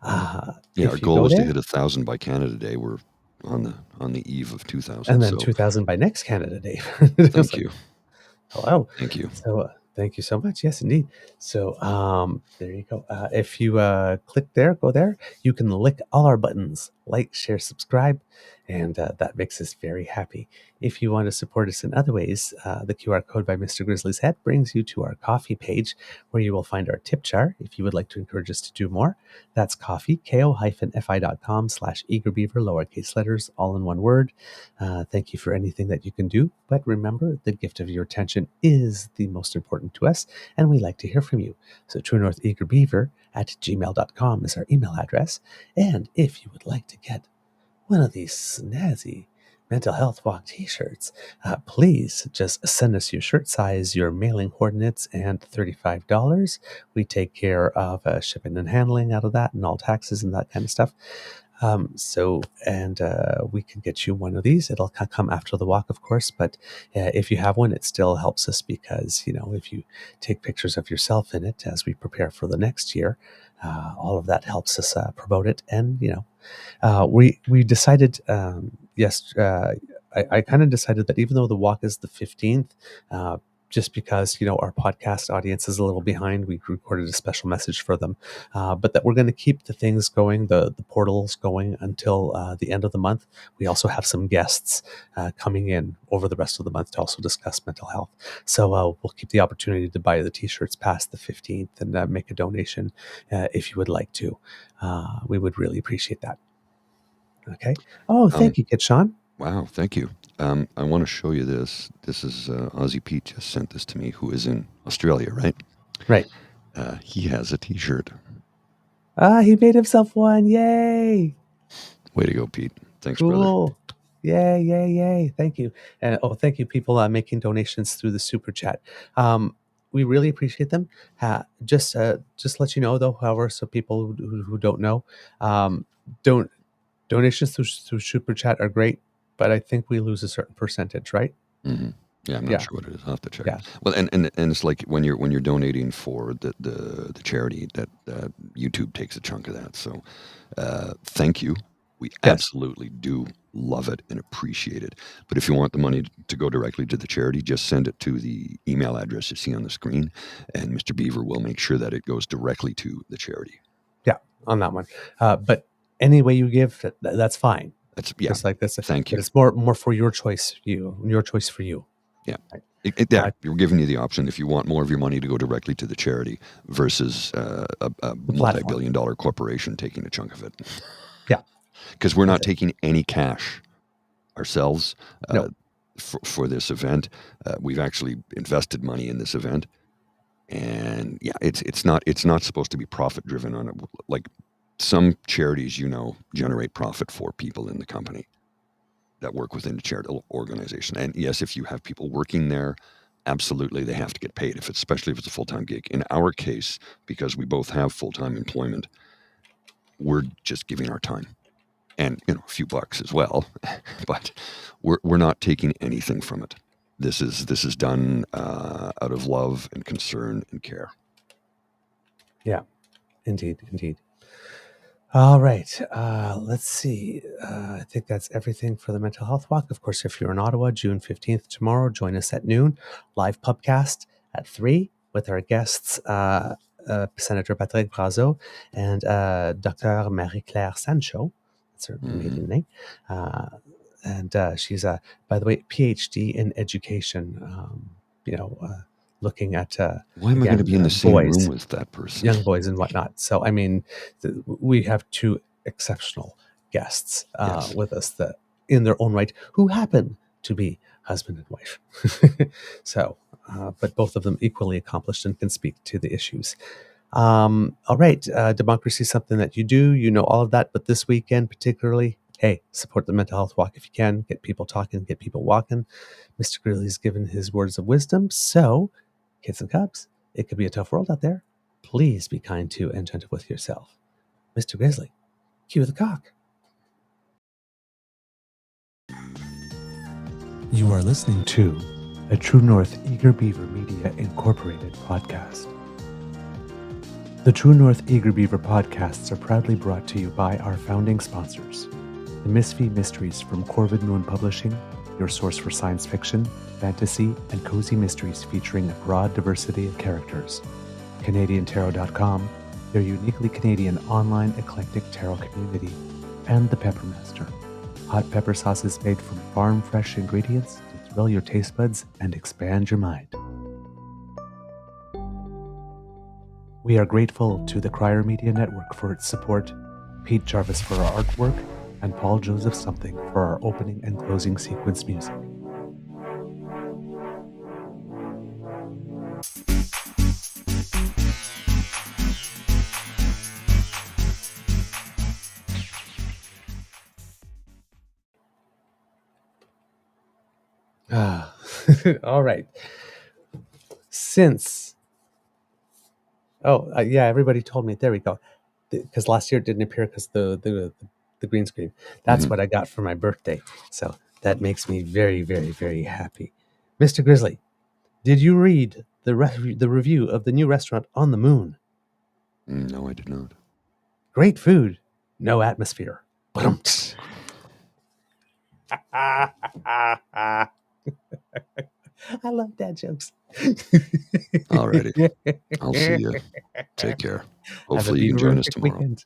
Our goal was to hit 1,000 by Canada Day. We're on the eve of 2,000. And then 2,000 by next Canada Day. Thank you. Hello. Thank you. So thank you so much. Yes, indeed. So there you go. If you click there, go there, you can lick all our buttons. like, share, subscribe, and that makes us very happy. If you want to support us in other ways, the QR code by Mr. Grizzly's head brings you to our coffee page, where you will find our tip jar if you would like to encourage us to do more. That's coffee, ko-fi.com/eagerbeaver, lowercase letters, all in one word. Thank you for anything that you can do, but remember, the gift of your attention is the most important to us, and we like to hear from you. So truenortheagerbeaver@gmail.com is our email address, and if you would like to get one of these snazzy Mental Health Walk t-shirts, please just send us your shirt size, your mailing coordinates, and $35. We take care of shipping and handling out of that, and all taxes and that kind of stuff. We can get you one of these. It'll come after the walk, of course, but if you have one, it still helps us because, if you take pictures of yourself in it as we prepare for the next year, all of that helps us promote it. And, we decided, I kind of decided that even though the walk is the 15th, just because, our podcast audience is a little behind, we recorded a special message for them, but that we're going to keep the things going, the portals going until the end of the month. We also have some guests coming in over the rest of the month to also discuss mental health. So we'll keep the opportunity to buy the t-shirts past the 15th and make a donation if you would like to. We would really appreciate that. Okay. Oh, thank you, Kit Sean. Wow, thank you. I want to show you this. This is Aussie Pete just sent this to me, who is in Australia, right? Right. He has a t-shirt. He made himself one. Yay. Way to go, Pete. Thanks, cool. brother. Yay. Thank you. And thank you, people making donations through the super chat. We really appreciate them. Just let you know, though, however, so people who don't know, donations through super chat are great, but I think we lose a certain percentage, right? Mm-hmm. Yeah, I'm not sure what it is. I'll have to check. Yeah. Well, and it's like when you're donating for the charity, that YouTube takes a chunk of that. So thank you. We absolutely do love it and appreciate it. But if you want the money to go directly to the charity, just send it to the email address you see on the screen, and Mr. Beaver will make sure that it goes directly to the charity. Yeah, on that one. But any way you give, that's fine. That's just like this. Thank you. It's more for your choice. Your choice for you. Yeah. You're giving you the option if you want more of your money to go directly to the charity versus a multi-billion-dollar corporation taking a chunk of it. Yeah. Because we're not taking any cash ourselves for this event. We've actually invested money in this event. And it's not supposed to be profit driven on it. Like some charities, generate profit for people in the company that work within the charitable organization. And yes, if you have people working there, absolutely they have to get paid, especially if it's a full-time gig. In our case, because we both have full-time employment, we're just giving our time and a few bucks as well, but we're not taking anything from it. This is done out of love and concern and care. Yeah, indeed. All right. Let's see. I think that's everything for the Mental Health Walk. Of course, if you're in Ottawa, June 15th, tomorrow, join us at noon. Live pubcast at 3 with our guests, Senator Patrick Brazeau and Dr. Marie-Claire Sancho. That's her maiden name. And she's, by the way, PhD in education, looking at why am I going to be in the same room with that person? Young boys and whatnot. So, I mean, we have two exceptional guests with us that, in their own right, who happen to be husband and wife. So, but both of them equally accomplished and can speak to the issues. All right, democracy is something that you do, all of that. But this weekend particularly, hey, support the Mental Health Walk if you can. Get people talking, get people walking. Mr. Grizzly's given his words of wisdom. So, kids and cubs, it could be a tough world out there. Please be kind to and gentle with yourself. Mr. Grizzly, cue the cock. You are listening to a True North Eager Beaver Media Incorporated podcast. The True North Eager Beaver podcasts are proudly brought to you by our founding sponsors, the Misfit Mysteries from Corvid Moon Publishing, your source for science fiction, fantasy, and cozy mysteries featuring a broad diversity of characters. CanadianTarot.com, their uniquely Canadian online eclectic tarot community. and the Peppermaster. Hot pepper sauces made from farm-fresh ingredients to thrill your taste buds and expand your mind. We are grateful to the Crier Media Network for its support, Pete Jarvis for our artwork, and Paul Joseph Something for our opening and closing sequence music. All right. Everybody told me. There we go. Because last year it didn't appear because the green screen. That's what I got for my birthday. So that makes me very, very, very happy. Mr. Grizzly, did you read the review of the new restaurant on the moon? No, I did not. Great food, no atmosphere. I love dad jokes. Alrighty. I'll see you. Take care. Hopefully you can join us tomorrow. Weekend.